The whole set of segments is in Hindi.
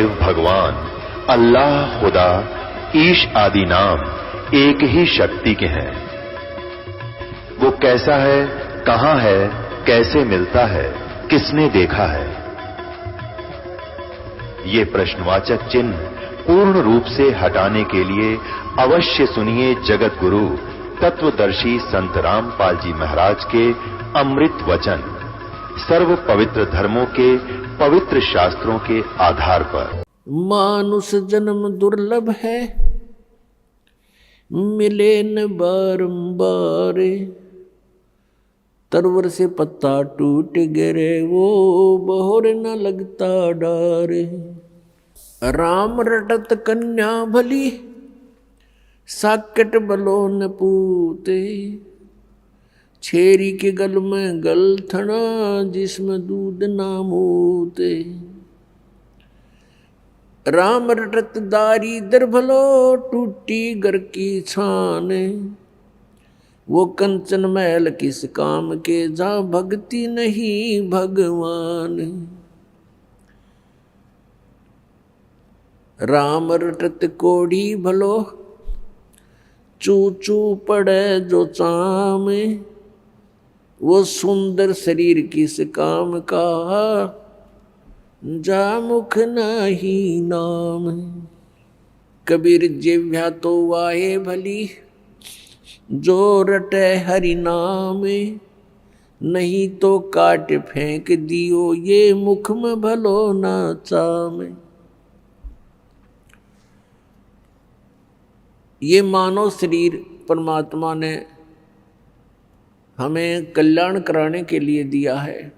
देव भगवान अल्लाह, खुदा, ईश आदि नाम एक ही शक्ति के हैं। वो कैसा है, कहां है, कैसे मिलता है, किसने देखा है? ये प्रश्नवाचक चिन्ह पूर्ण रूप से हटाने के लिए अवश्य सुनिए जगत गुरु तत्वदर्शी संत रामपाल जी महाराज के अमृत वचन, सर्व पवित्र धर्मों के पवित्र शास्त्रों के आधार पर। मानुष जन्म दुर्लभ है, मिले न बारंबार। तरवर से पत्ता टूट गिरे, वो बहोर न लगता डार। राम रटत कन्या भली, साकट बलो न पूते। छेरी के गल में गलथना, जिसमें दूध ना मूते। राम रटत दारी दर भलो, टूटी घर की छान। वो कंचन महल किस काम के, जहाँ भक्ति नहीं भगवान। राम रटत कोढ़ी भलो, चू चू पड़े जो चाम। वो सुंदर शरीर किस काम का, जा मुख नहीं नाम। कबीर जिह्वा तो वाहे भली, जो रटे हरि नाम। नहीं तो काट फेंक दियो, ये मुख में भलो ना चाम। ये मानव शरीर परमात्मा ने हमें कल्याण कराने के लिए दिया है,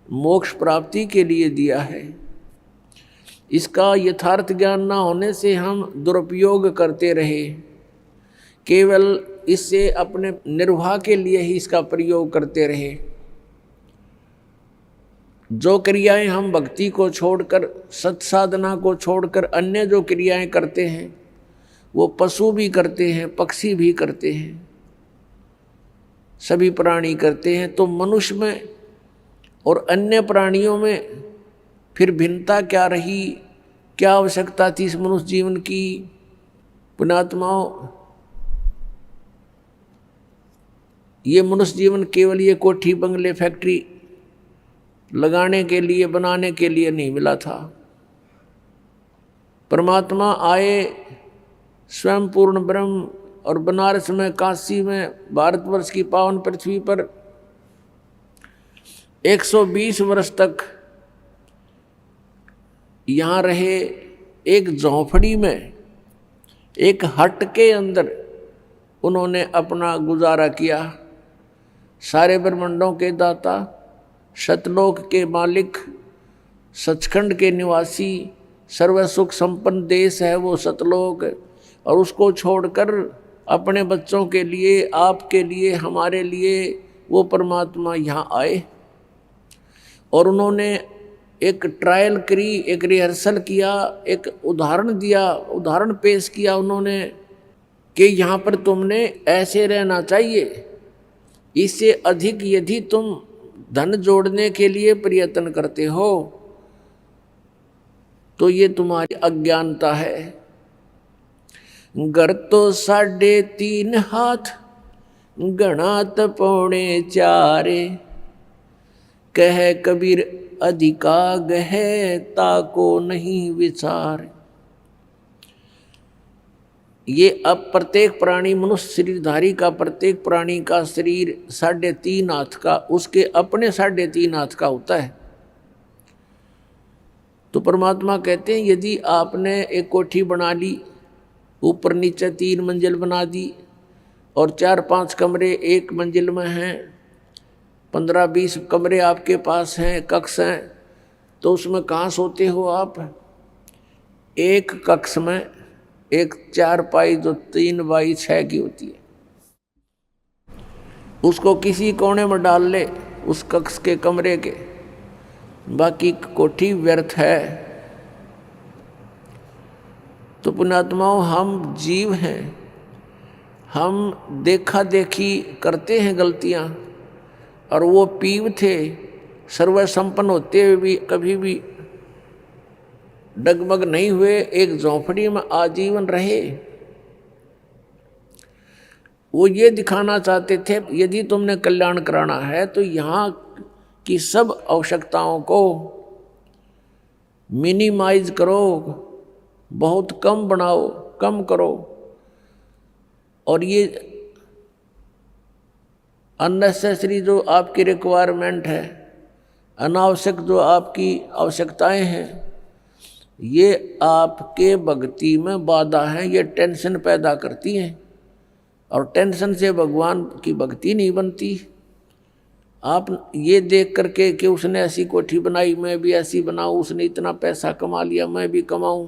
मोक्ष प्राप्ति के लिए दिया है। इसका यथार्थ ज्ञान ना होने से हम दुरुपयोग करते रहे, केवल इससे अपने निर्वाह के लिए ही इसका प्रयोग करते रहे। जो क्रियाएं हम भक्ति को छोड़कर, सत्साधना को छोड़कर अन्य जो क्रियाएं करते हैं, वो पशु भी करते हैं, पक्षी भी करते हैं, सभी प्राणी करते हैं। तो मनुष्य में और अन्य प्राणियों में फिर भिन्नता क्या रही, क्या आवश्यकता थी इस मनुष्य जीवन की? पुण्यात्माओं, ये मनुष्य जीवन केवल ये कोठी बंगले फैक्ट्री लगाने के लिए, बनाने के लिए नहीं मिला था। परमात्मा आए स्वयं पूर्ण ब्रह्म, और बनारस में, काशी में, भारतवर्ष की पावन पृथ्वी पर 120 वर्ष तक यहाँ रहे। एक झोंपड़ी में, एक हट के अंदर उन्होंने अपना गुजारा किया। सारे ब्रह्मांडों के दाता, सतलोक के मालिक, सचखंड के निवासी, सर्व सुख संपन्न देश है वो सतलोक। और उसको छोड़कर अपने बच्चों के लिए, आपके लिए, हमारे लिए वो परमात्मा यहाँ आए। और उन्होंने एक ट्रायल करी, एक रिहर्सल किया, एक उदाहरण दिया, उदाहरण पेश किया उन्होंने कि यहाँ पर तुमने ऐसे रहना चाहिए। इससे अधिक यदि तुम धन जोड़ने के लिए प्रयत्न करते हो तो ये तुम्हारी अज्ञानता है। घर तो 3.5 हाथ, गणात 4.25। कह कबीर अधिकाग है, ताको नहीं विचार। ये अब प्रत्येक प्राणी, मनुष्य शरीरधारी का प्रत्येक प्राणी का शरीर 3.5 हाथ का, उसके अपने 3.5 हाथ का होता है। तो परमात्मा कहते हैं यदि आपने एक कोठी बना ली, ऊपर नीचे 3 मंजिल बना दी, और 4-5 कमरे एक मंजिल में हैं, 15-20 कमरे आपके पास हैं, कक्ष हैं, तो उसमें कहाँ सोते हो आप? एक कक्ष में एक चारपाई जो 3x6 की होती है, उसको किसी कोने में डाल ले उस कक्ष के कमरे के, बाकी कोठी व्यर्थ है। तो पुण्यात्माओं, हम जीव हैं, हम देखा देखी करते हैं गलतियां, और वो पीव थे सर्व संपन्न होते हुए भी कभी भी डगमग नहीं हुए, एक झोंपड़ी में आजीवन रहे। वो ये दिखाना चाहते थे यदि तुमने कल्याण कराना है तो यहाँ की सब आवश्यकताओं को मिनिमाइज करो, बहुत कम बनाओ, कम करो, और ये अननेसेसरी जो आपकी रिक्वायरमेंट है, अनावश्यक जो आपकी आवश्यकताएं हैं, ये आपके भक्ति में बाधा है, ये टेंशन पैदा करती हैं और टेंशन से भगवान की भक्ति नहीं बनती। आप ये देख करके कि उसने ऐसी कोठी बनाई मैं भी ऐसी बनाऊं, उसने इतना पैसा कमा लिया मैं भी कमाऊं।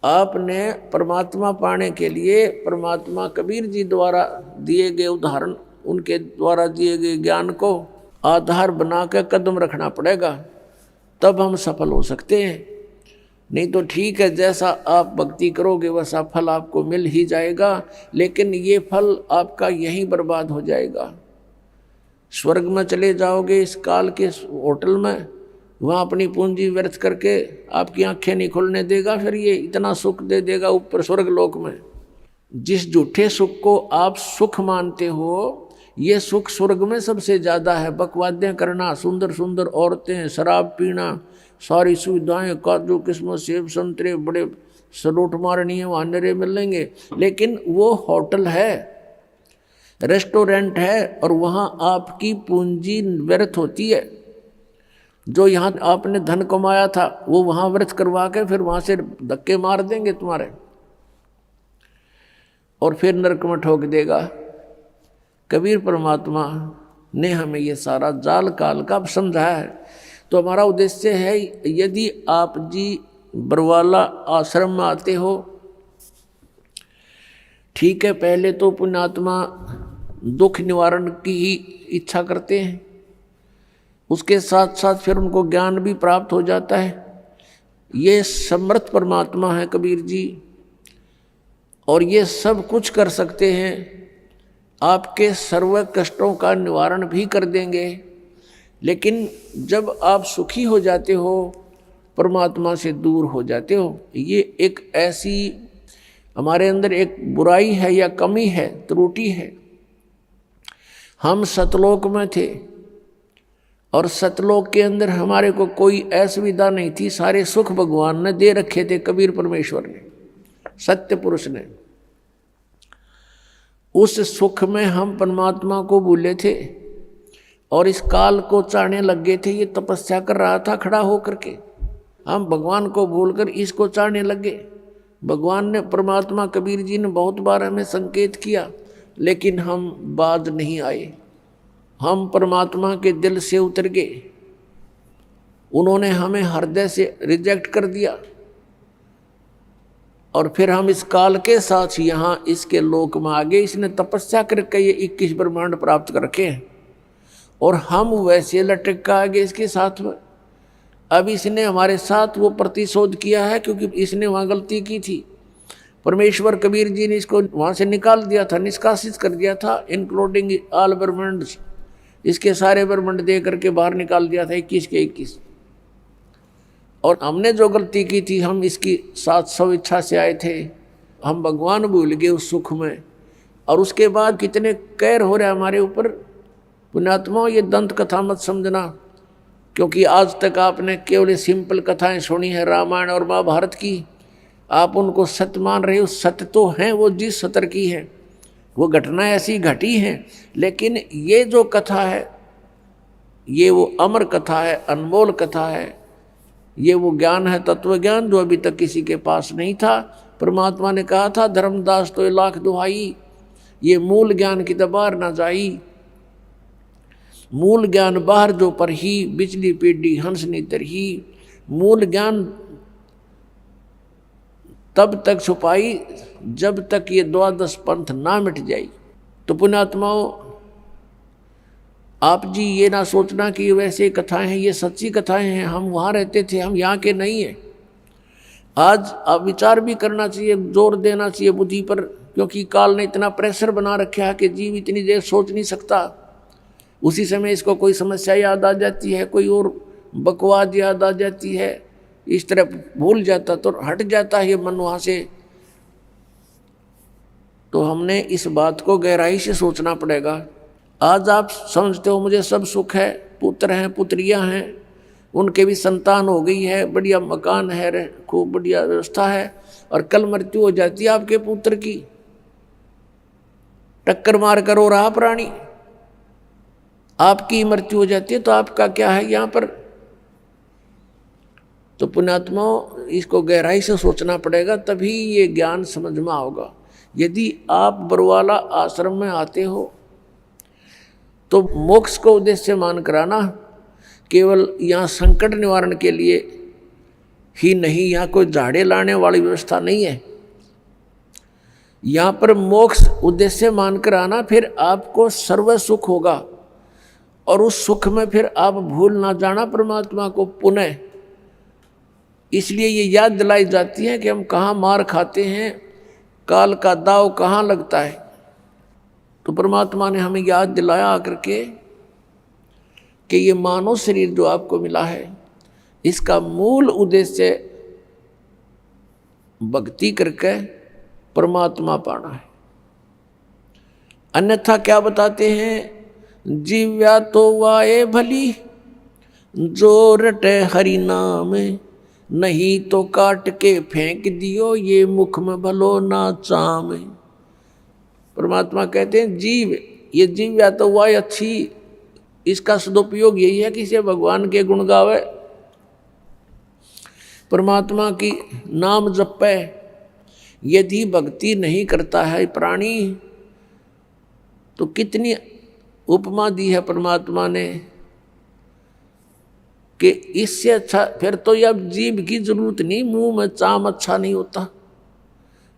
आपने परमात्मा पाने के लिए परमात्मा कबीर जी द्वारा दिए गए उदाहरण, उनके द्वारा दिए गए ज्ञान को आधार बना के कदम रखना पड़ेगा, तब हम सफल हो सकते हैं। नहीं तो ठीक है, जैसा आप भक्ति करोगे वैसा फल आपको मिल ही जाएगा, लेकिन ये फल आपका यहीं बर्बाद हो जाएगा। स्वर्ग में चले जाओगे इस काल के होटल में, वहाँ अपनी पूंजी व्यर्थ करके आपकी आंखें नहीं खुलने देगा, फिर ये इतना सुख दे देगा ऊपर स्वर्ग लोक में। जिस झूठे सुख को आप सुख मानते हो, ये सुख स्वर्ग में सबसे ज़्यादा है। बकवादें करना, सुंदर सुंदर औरतें, शराब पीना, सारी सुविधाएं, काजू किस्मत सेब संतरे, बड़े सलूट मारनी है, वहाँ नरे मिलेंगे, लेकिन वो होटल है, रेस्टोरेंट है, और वहाँ आपकी पूंजी व्यर्थ होती है। जो यहाँ आपने धन कमाया था वो वहाँ व्यर्थ करवा के फिर वहाँ से धक्के मार देंगे तुम्हारे, और फिर नरक में ठोक देगा। कबीर परमात्मा ने हमें ये सारा जाल काल का समझाया है। तो हमारा उद्देश्य है, यदि आप जी बरवाला आश्रम में आते हो, ठीक है, पहले तो पुण्यात्मा दुख निवारण की ही इच्छा करते हैं, उसके साथ साथ फिर उनको ज्ञान भी प्राप्त हो जाता है। ये समर्थ परमात्मा है कबीर जी, और ये सब कुछ कर सकते हैं, आपके सर्व कष्टों का निवारण भी कर देंगे। लेकिन जब आप सुखी हो जाते हो, परमात्मा से दूर हो जाते हो, ये एक ऐसी हमारे अंदर एक बुराई है या कमी है, त्रुटि है। हम सतलोक में थे और सतलोक के अंदर हमारे को कोई असुविधा नहीं थी, सारे सुख भगवान ने दे रखे थे, कबीर परमेश्वर ने, सत्य पुरुष ने। उस सुख में हम परमात्मा को भूले थे और इस काल को चाहने लग गए थे। ये तपस्या कर रहा था खड़ा होकर के, हम भगवान को भूलकर इसको चाहने लगे। भगवान ने, परमात्मा कबीर जी ने बहुत बार हमें संकेत किया, लेकिन हम बाज नहीं आए, हम परमात्मा के दिल से उतर गए। उन्होंने हमें हृदय से रिजेक्ट कर दिया, और फिर हम इस काल के साथ यहाँ इसके लोक में आ गए। इसने तपस्या करके ये 21 ब्रह्मांड प्राप्त कर रखे हैं, और हम वैसे लटक के आ गए इसके साथ में। अब इसने हमारे साथ वो प्रतिशोध किया है, क्योंकि इसने वहाँ गलती की थी। परमेश्वर कबीर जी ने इसको वहाँ से निकाल दिया था, निष्कासित कर दिया था, इंक्लूडिंग ऑल ब्रह्मांड, इसके सारे ब्रह्मांड दे करके बाहर निकाल दिया था 21 के 21। और हमने जो गलती की थी, हम इसकी 700 इच्छा से आए थे, हम भगवान भूल गए उस सुख में, और उसके बाद कितने कहर हो रहे हमारे ऊपर। पुण्यात्माओं, ये दंत कथा मत समझना, क्योंकि आज तक आपने केवल सिंपल कथाएं सुनी है रामायण और महाभारत की, आप उनको सत्य मान रहे हो। सत्य तो हैं, वो जिस सतर की है, वो घटना ऐसी घटी हैं, लेकिन ये जो कथा है, ये वो अमर कथा है, अनमोल कथा है, ये वो ज्ञान है, तत्व ज्ञान, जो अभी तक किसी के पास नहीं था। परमात्मा ने कहा था, धर्मदास तो लाख दुहाई, ये मूल ज्ञान की दबार ना जाई। मूल ज्ञान बाहर जो पर ही, बिजली पीडी हंस नी तरही। मूल ज्ञान तब तक छुपाई जब तक ये 12 पंथ ना मिट जाई। तो पुण्यात्माओं, आप जी ये ना सोचना कि ये वैसे कथाएं हैं, ये सच्ची कथाएं हैं, हम वहाँ रहते थे, हम यहाँ के नहीं हैं। आज आप विचार भी करना चाहिए, जोर देना चाहिए बुद्धि पर, क्योंकि काल ने इतना प्रेशर बना रखा है कि जीव इतनी देर सोच नहीं सकता। उसी समय इसको कोई समस्या याद आ जाती है, कोई और बकवाद याद आ जाती है, इस तरह भूल जाता तो हट जाता है ये मन वहाँ से। तो हमने इस बात को गहराई से सोचना पड़ेगा। आज आप समझते हो मुझे सब सुख है, पुत्र हैं पुत्रियां हैं, उनके भी संतान हो गई है, बढ़िया मकान है, खूब बढ़िया व्यवस्था है, और कल मृत्यु हो जाती है आपके पुत्र की, टक्कर मार कर हो रहा प्राणी, आपकी मृत्यु हो जाती है, तो आपका क्या है यहाँ पर। तो पुण्यात्मा इसको गहराई से सोचना पड़ेगा, तभी ये ज्ञान समझ में आओगा। यदि आप बरवाला आश्रम में आते हो तो मोक्ष को उद्देश्य मान कराना, केवल यहाँ संकट निवारण के लिए ही नहीं, यहाँ कोई झाड़े लाने वाली व्यवस्था नहीं है। यहाँ पर मोक्ष उद्देश्य मान कर आना, फिर आपको सर्व सुख होगा, और उस सुख में फिर आप भूल ना जाना परमात्मा को पुनः। इसलिए ये याद दिलाई जाती है कि हम कहाँ मार खाते हैं, काल का दाव कहाँ लगता है। तो परमात्मा ने हमें याद दिलाया आकर के कि ये मानव शरीर जो आपको मिला है, इसका मूल उद्देश्य भक्ति करके परमात्मा पाना है। अन्यथा क्या बताते हैं, जीव्या तो वाए भली जो रटे हरि नाम, नहीं तो काट के फेंक दियो ये मुख में भलो ना चाम। परमात्मा कहते हैं जीव, ये जीव्या तो वाए अच्छी, इसका सदुपयोग यही है कि इसे भगवान के गुण गावे, परमात्मा की नाम जपे। यदि भक्ति नहीं करता है प्राणी, तो कितनी उपमा दी है परमात्मा ने कि इससे अच्छा फिर तो अब जीभ की जरूरत नहीं, मुंह में चाम अच्छा नहीं होता,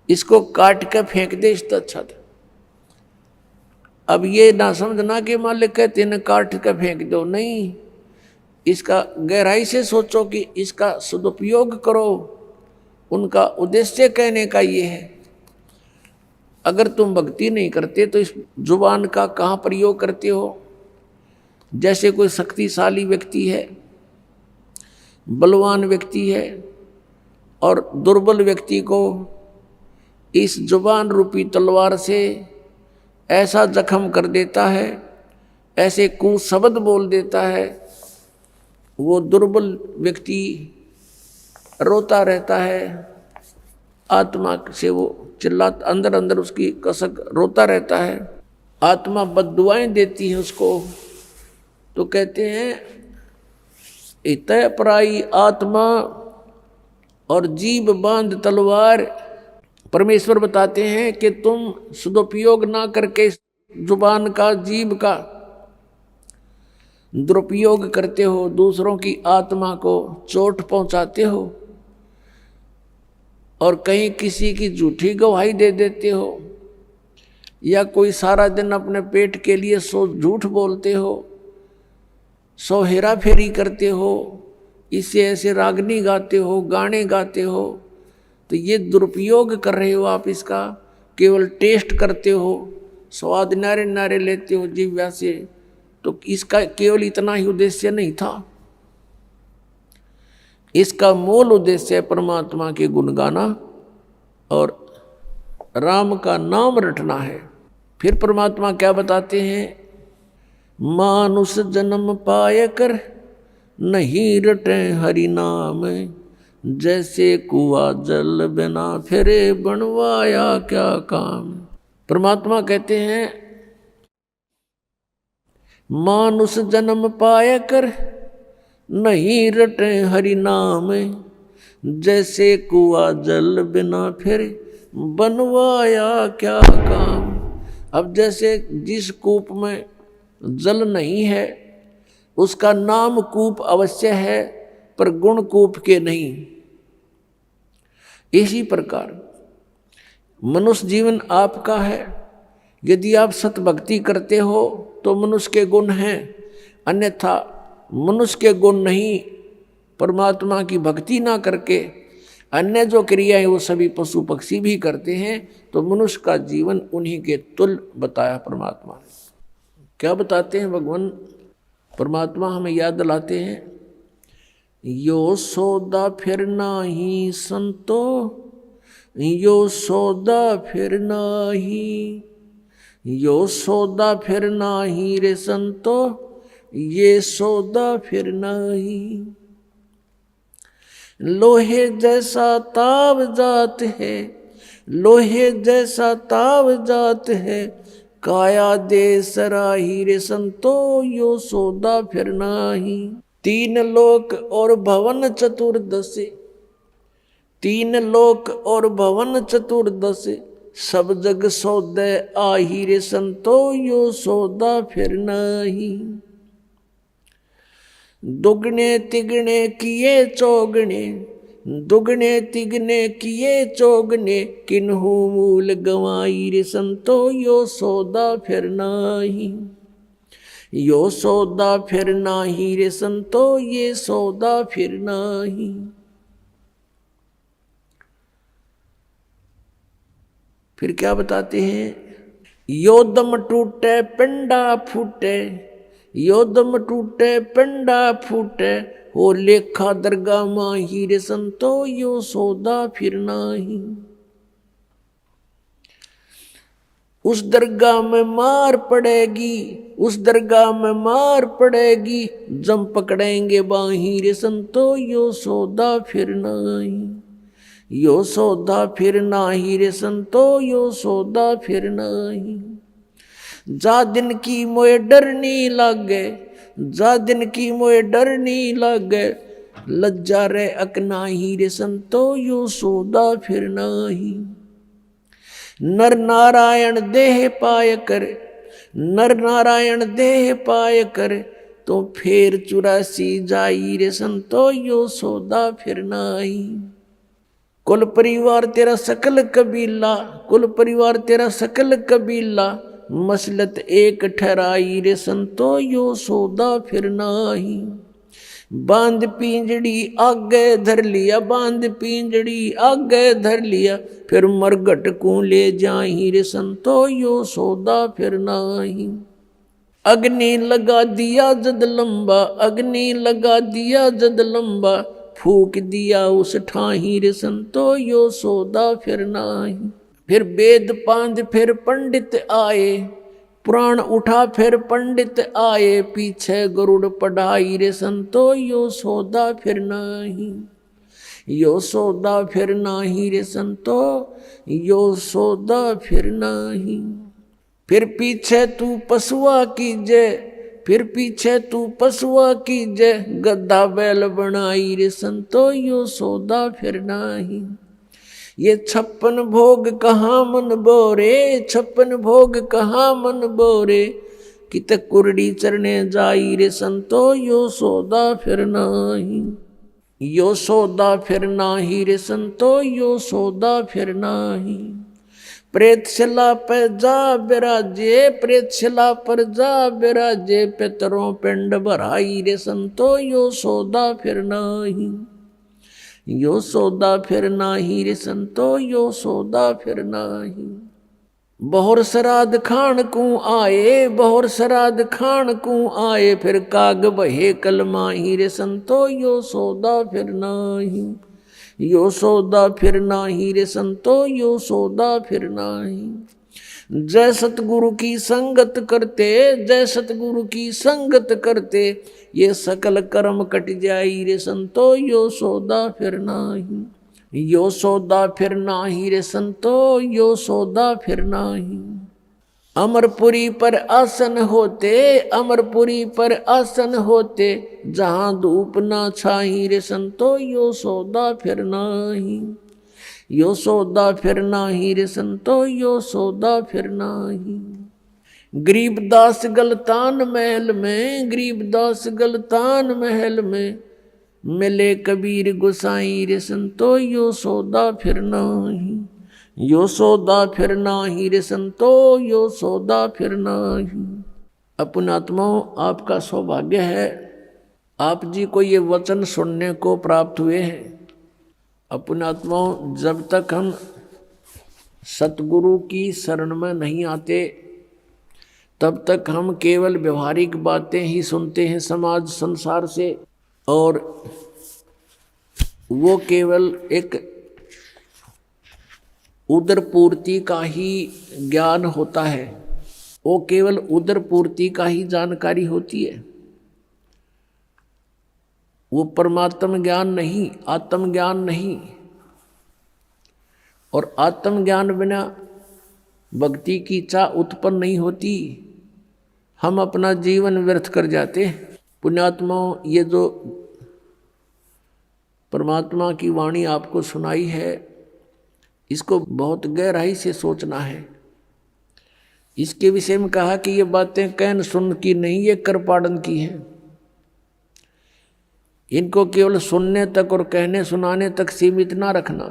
इसको काट के फेंक दे इससे अच्छा था। अब ये ना समझना कि मालिक कहते न काट के फेंक दो, नहीं, इसका गहराई से सोचो कि इसका सदुपयोग करो। उनका उद्देश्य कहने का ये है, अगर तुम भक्ति नहीं करते तो इस जुबान का कहाँ प्रयोग करते हो। जैसे कोई शक्तिशाली व्यक्ति है, बलवान व्यक्ति है, और दुर्बल व्यक्ति को इस जुबान रूपी तलवार से ऐसा जख्म कर देता है, ऐसे कुशब्द बोल देता है, वो दुर्बल व्यक्ति रोता रहता है, आत्मा से वो चिल्लाता, अंदर अंदर उसकी कसक रोता रहता है, आत्मा बद्दुआएं देती है उसको। तो कहते हैं इतय पराई आत्मा और जीभ बांध तलवार। परमेश्वर बताते हैं कि तुम सदुपयोग ना करके जुबान का, जीभ का दुरुपयोग करते हो, दूसरों की आत्मा को चोट पहुंचाते हो, और कहीं किसी की झूठी गवाही दे देते हो, या कोई सारा दिन अपने पेट के लिए 100 झूठ बोलते हो, 100 हेरा फेरी करते हो, इससे ऐसे रागनी गाते हो, गाने गाते हो, तो ये दुरुपयोग कर रहे हो आप इसका। केवल टेस्ट करते हो, स्वाद नारे नारे लेते हो जिह्वा से, तो इसका केवल इतना ही उद्देश्य नहीं था। इसका मूल उद्देश्य परमात्मा के गुण गाना और राम का नाम रटना है। फिर परमात्मा क्या बताते हैं, मानुष जन्म पाए कर नहीं रटे हरि नाम, जैसे कुआ जल बिना फिरे बनवाया क्या काम। परमात्मा कहते हैं मानुष जन्म पाए कर नहीं रटे हरि नाम, जैसे कुआ जल बिना फिर बनवाया क्या काम। अब जैसे जिस कूप में जल नहीं है उसका नाम कूप अवश्य है, पर गुण कूप के नहीं। इसी प्रकार मनुष्य जीवन आपका है, यदि आप सतभक्ति करते हो तो मनुष्य के गुण हैं, अन्यथा मनुष्य के गुण नहीं, परमात्मा की भक्ति ना करके अन्य जो क्रियाएं वो सभी पशु पक्षी भी करते हैं, तो मनुष्य का जीवन उन्हीं के तुल्य बताया परमात्मा ने। क्या बताते हैं भगवान परमात्मा, हमें याद दिलाते हैं यो सौदा फिर नाही संतो, यो सौदा फिर नाही, यो सौदा फिर नाही रे संतो, ये सौदा फिर नाही। लोहे जैसा ताव जात है, लोहे जैसा ताव जात है, काया दे सराही रे संतो, यो सौदा फिर नाही। तीन लोक और भवन चतुर्दशी, तीन लोक और भवन चतुर्दशी, सब जग सौदे आही रे संतो, यो सौदा फिर नाही। दुगने तिगने किए चौगने, दुगने तिगने किए चौगने, किन्हू मूल गवाई रे संतो, यो सौदा फिर नाही। यो सौदा फिर नाही रे संतो, ये सौदा फिर नाही। फिर क्या बताते हैं? यो दम टूटे पिंडा फूटे, यो दम टूटे पिंडा फूटे, हो लेखा दरगाह माही रे संतो, यो सौदा फिर नाही। उस दरगाह में मार पड़ेगी, उस दरगाह में मार पड़ेगी, जम पकड़ेंगे बाही रे संतो, यो सौदा फिर नाही। यो सौदा फिर नाही रे संतो, यो सौदा फिर नाही। जा दिन की मोए डर नहीं लागे, जा दिन की मोए डर नहीं लागे, लज्जा रे अकनाही रे संतो, यो सौदा फिर नाही। नर नारायण देह पाय कर, नर नारायण देह पाय कर, तो फेर 84 जाई रे संतो, यो सौदा फिर नाही। कुल परिवार तेरा सकल कबीला, कुल परिवार तेरा सकल कबीला, मसलत एक ठहराई रे संतो, यो सौदा फिर नाही। बांध पिंजड़ी आगे धर लिया, बांध पिंजड़ी आगे धर लिया, फिर मरघट को ले जाही रे संतो, यो सौदा फिर नाही। अग्नि लगा दिया जद लंबा, अग्नि लगा दिया जद लंबा, फूक दिया उस ठाही रे संतो, यो सौदा फिर नाही। फिर वेद पांध फिर पंडित आए, पुराण उठा फिर पंडित आए, पीछे गरुड़ पढ़ाई रे संतो, यो सौदा फिर नाही। यो सौदा फिर नाही रे संतो, यो सौदा फिर नाही। फिर पीछे तू पशुआ कीजे, फिर पीछे तू पशुआ कीजे, गद्दा बैल बनाई रे संतो, यो सौदा फिर नाही। ये 56 भोग कहाँ मन बोरे, 56 भोग कहाँ मन बोरे, कित कुरड़ी चरने जाई रे संतो, यो सौदा फिर नाही। यो सौदा फिर नाही रे संतो, यो सौदा फिर नाही। प्रेतशिला पे जा बिराजे, प्रेतशिला पर जा बिराजे, पितरों पिंड भराई रे संतो, यो सौदा फिर नाही। यो सौदा फिर नाही रे संतो, यो सौदा फिर नाही। बहुर श्राद्ध खान को आए, बहुर श्राद्ध खान को आए, फिर काग बहे कलमाही रे संतो, यो सौदा फिर नाही। यो सौदा फिर नाही रे संतो, यो सौदा फिर नाही। जय सतगुरु की संगत करते, जय सतगुरु की संगत करते, ये सकल कर्म कट जाई रे संतो, यो सौदा फिर नाही। यो सौदा फिर नाही रे संतो, यो सौदा फिर नाही। अमरपुरी पर आसन होते, अमरपुरी पर आसन होते, जहाँ धूप ना छाई रे संतो, यो सौदा फिर नाही। यो सौदा फिर नाही रे संतो, यो सौदा फिर नाही। गरीबदास गलतान महल में, गरीबदास गलतान महल में, मिले कबीर गोसाई रे संतो, यो सौदा फिर नाही। यो सौदा फिर नाही रे संतो, यो सौदा फिर नाही। अपने आत्माओं, आपका सौभाग्य है, आप जी को ये वचन सुनने को प्राप्त हुए हैं। अपने आत्माओं, जब तक हम सतगुरु की शरण में नहीं आते, तब तक हम केवल व्यवहारिक बातें ही सुनते हैं समाज संसार से, और वो केवल एक उदर पूर्ति का ही ज्ञान होता है, वो केवल उदर पूर्ति का ही जानकारी होती है। वो परमात्म ज्ञान नहीं, आत्म ज्ञान नहीं। और आत्म ज्ञान बिना भक्ति की इच्छा उत्पन्न नहीं होती। हम अपना जीवन व्यर्थ कर जाते। पुण्यात्माओं, ये जो परमात्मा की वाणी आपको सुनाई है, इसको बहुत गहराई से सोचना है। इसके विषय में कहा कि ये बातें कहन सुन की नहीं, ये कर पाड़न की है। इनको केवल सुनने तक और कहने सुनाने तक सीमित ना रखना।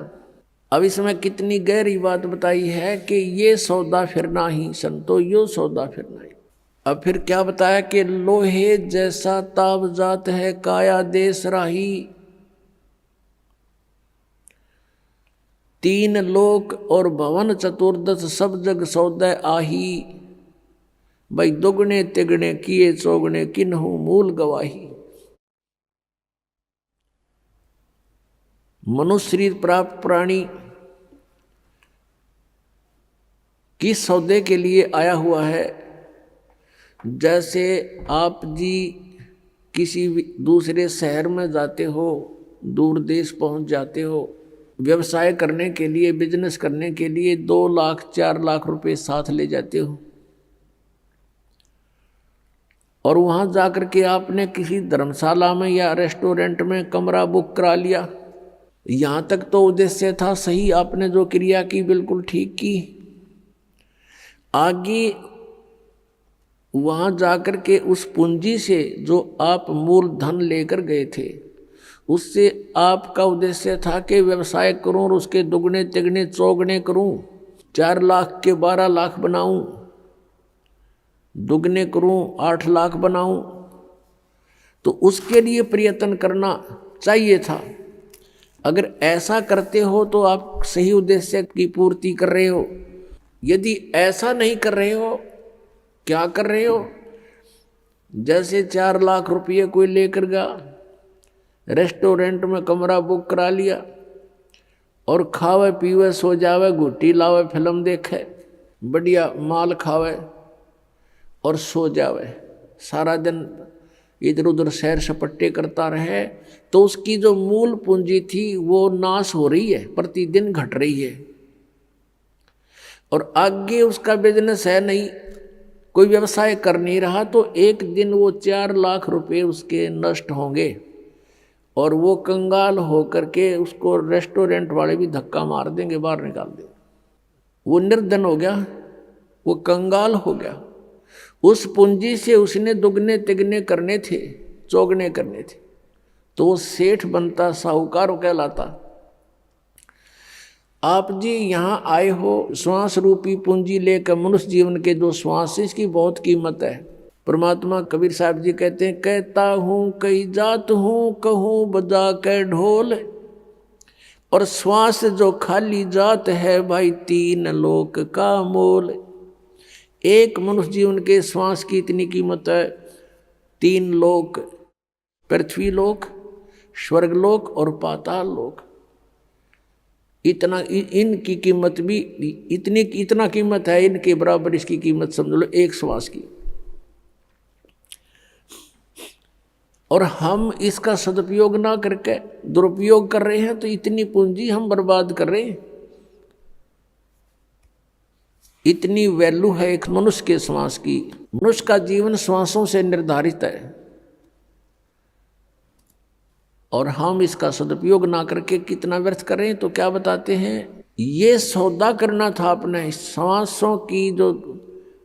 अब इसमें कितनी गहरी बात बताई है कि ये सौदा फिरना ही संतो, यो सौदा फिरना ही। अब फिर क्या बताया कि लोहे जैसा ताव जात है काया देश राही, तीन लोक और भवन चतुर्दश सब जग सौदे आही, भाई दुगने तिगने किए चौगने किन्हु मूल गवाही। मनुष्य शरीर प्राप्त प्राणी किस सौदे के लिए आया हुआ है? जैसे आप जी किसी दूसरे शहर में जाते हो, दूर देश पहुंच जाते हो, व्यवसाय करने के लिए, बिजनेस करने के लिए 2 लाख 4 लाख रुपए साथ ले जाते हो, और वहां जाकर के आपने किसी धर्मशाला में या रेस्टोरेंट में कमरा बुक करा लिया। यहां तक तो उद्देश्य था सही, आपने जो क्रिया की बिल्कुल ठीक की। आगे वहां जाकर के उस पूंजी से जो आप मूल धन लेकर गए थे, उससे आपका उद्देश्य था कि व्यवसाय करूं और उसके दुगने तिगने चौगने करूं, 4 लाख के 12 लाख बनाऊं, दुगने करूं 8 लाख बनाऊं। तो उसके लिए प्रयत्न करना चाहिए था। अगर ऐसा करते हो तो आप सही उद्देश्य की पूर्ति कर रहे हो। यदि ऐसा नहीं कर रहे हो, क्या कर रहे हो? जैसे 4 लाख रुपये कोई लेकर गया, रेस्टोरेंट में कमरा बुक करा लिया और खावे पीवे सो जावे, घुट्टी लावे, फिल्म देखे, बढ़िया माल खावे और सो जावे, सारा दिन इधर उधर सैर सपट्टे करता रहे, तो उसकी जो मूल पूंजी थी वो नाश हो रही है, प्रतिदिन घट रही है। और आगे उसका बिजनेस है नहीं, कोई व्यवसाय कर नहीं रहा, तो एक दिन वो 4 लाख रुपए उसके नष्ट होंगे और वो कंगाल होकर के उसको रेस्टोरेंट वाले भी धक्का मार देंगे, बाहर निकाल देंगे। वो निर्धन हो गया, वो कंगाल हो गया। उस पूंजी से उसने दुगने तिगने करने थे, चौगने करने थे, तो वो सेठ बनता, साहूकार कहलाता। आप जी यहाँ आए हो श्वास रूपी पूंजी लेकर, मनुष्य जीवन के जो श्वास है, इसकी बहुत कीमत है। परमात्मा कबीर साहब जी कहते हैं, कहता हूँ कही जात हूँ, कहूँ बजा के ढोल, और श्वास जो खाली जात है भाई 3 लोक का मोल। एक मनुष्य जीवन के श्वास की इतनी कीमत है। 3 लोक, पृथ्वी लोक, स्वर्गलोक और पाताल लोक, इतना इनकी कीमत भी इतना कीमत है, इनके बराबर इसकी कीमत समझ लो एक श्वास की। और हम इसका सदुपयोग ना करके दुरुपयोग कर रहे हैं, तो इतनी पूंजी हम बर्बाद कर रहे हैं। इतनी वैल्यू है एक मनुष्य के श्वास की। मनुष्य का जीवन श्वासों से निर्धारित है, और हम इसका सदुपयोग ना करके कितना व्यर्थ कर रहे हैं। तो क्या बताते हैं, ये सौदा करना था अपने श्वासों की, जो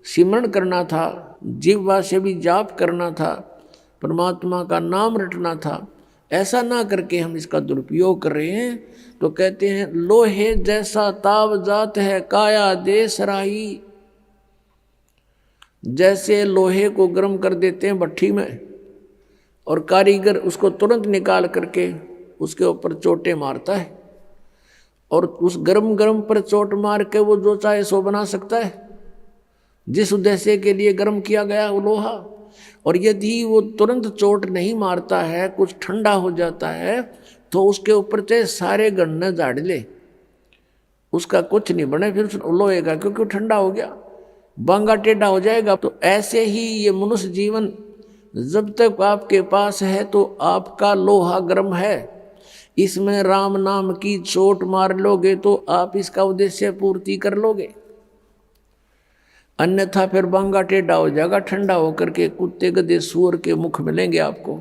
सिमरण करना था, जिह्वा से भी जाप करना था, परमात्मा का नाम रटना था। ऐसा ना करके हम इसका दुरुपयोग कर रहे हैं। तो कहते हैं, लोहे जैसा ताव जात है काया देश राही। जैसे लोहे को गर्म कर देते हैं भट्ठी में, और कारीगर उसको तुरंत निकाल करके उसके ऊपर चोटें मारता है, और उस गरम गरम पर चोट मार के वो जो चाहे सो बना सकता है, जिस उद्देश्य के लिए गर्म किया गया वो लोहा। और यदि वो तुरंत चोट नहीं मारता है, कुछ ठंडा हो जाता है, तो उसके ऊपर चाहे सारे गन्ने झाड़ ले, उसका कुछ नहीं बने, फिर लोहेगा क्योंकि ठंडा हो गया, बांगा टेढ़ा हो जाएगा। तो ऐसे ही ये मनुष्य जीवन जब तक आपके पास है तो आपका लोहा गर्म है, इसमें राम नाम की चोट मार लोगे तो आप इसका उद्देश्य पूर्ति कर लोगे, अन्यथा फिर बांगा टेढ़ा हो जाएगा, ठंडा होकर के कुत्ते गधे सूअर के मुख मिलेंगे आपको।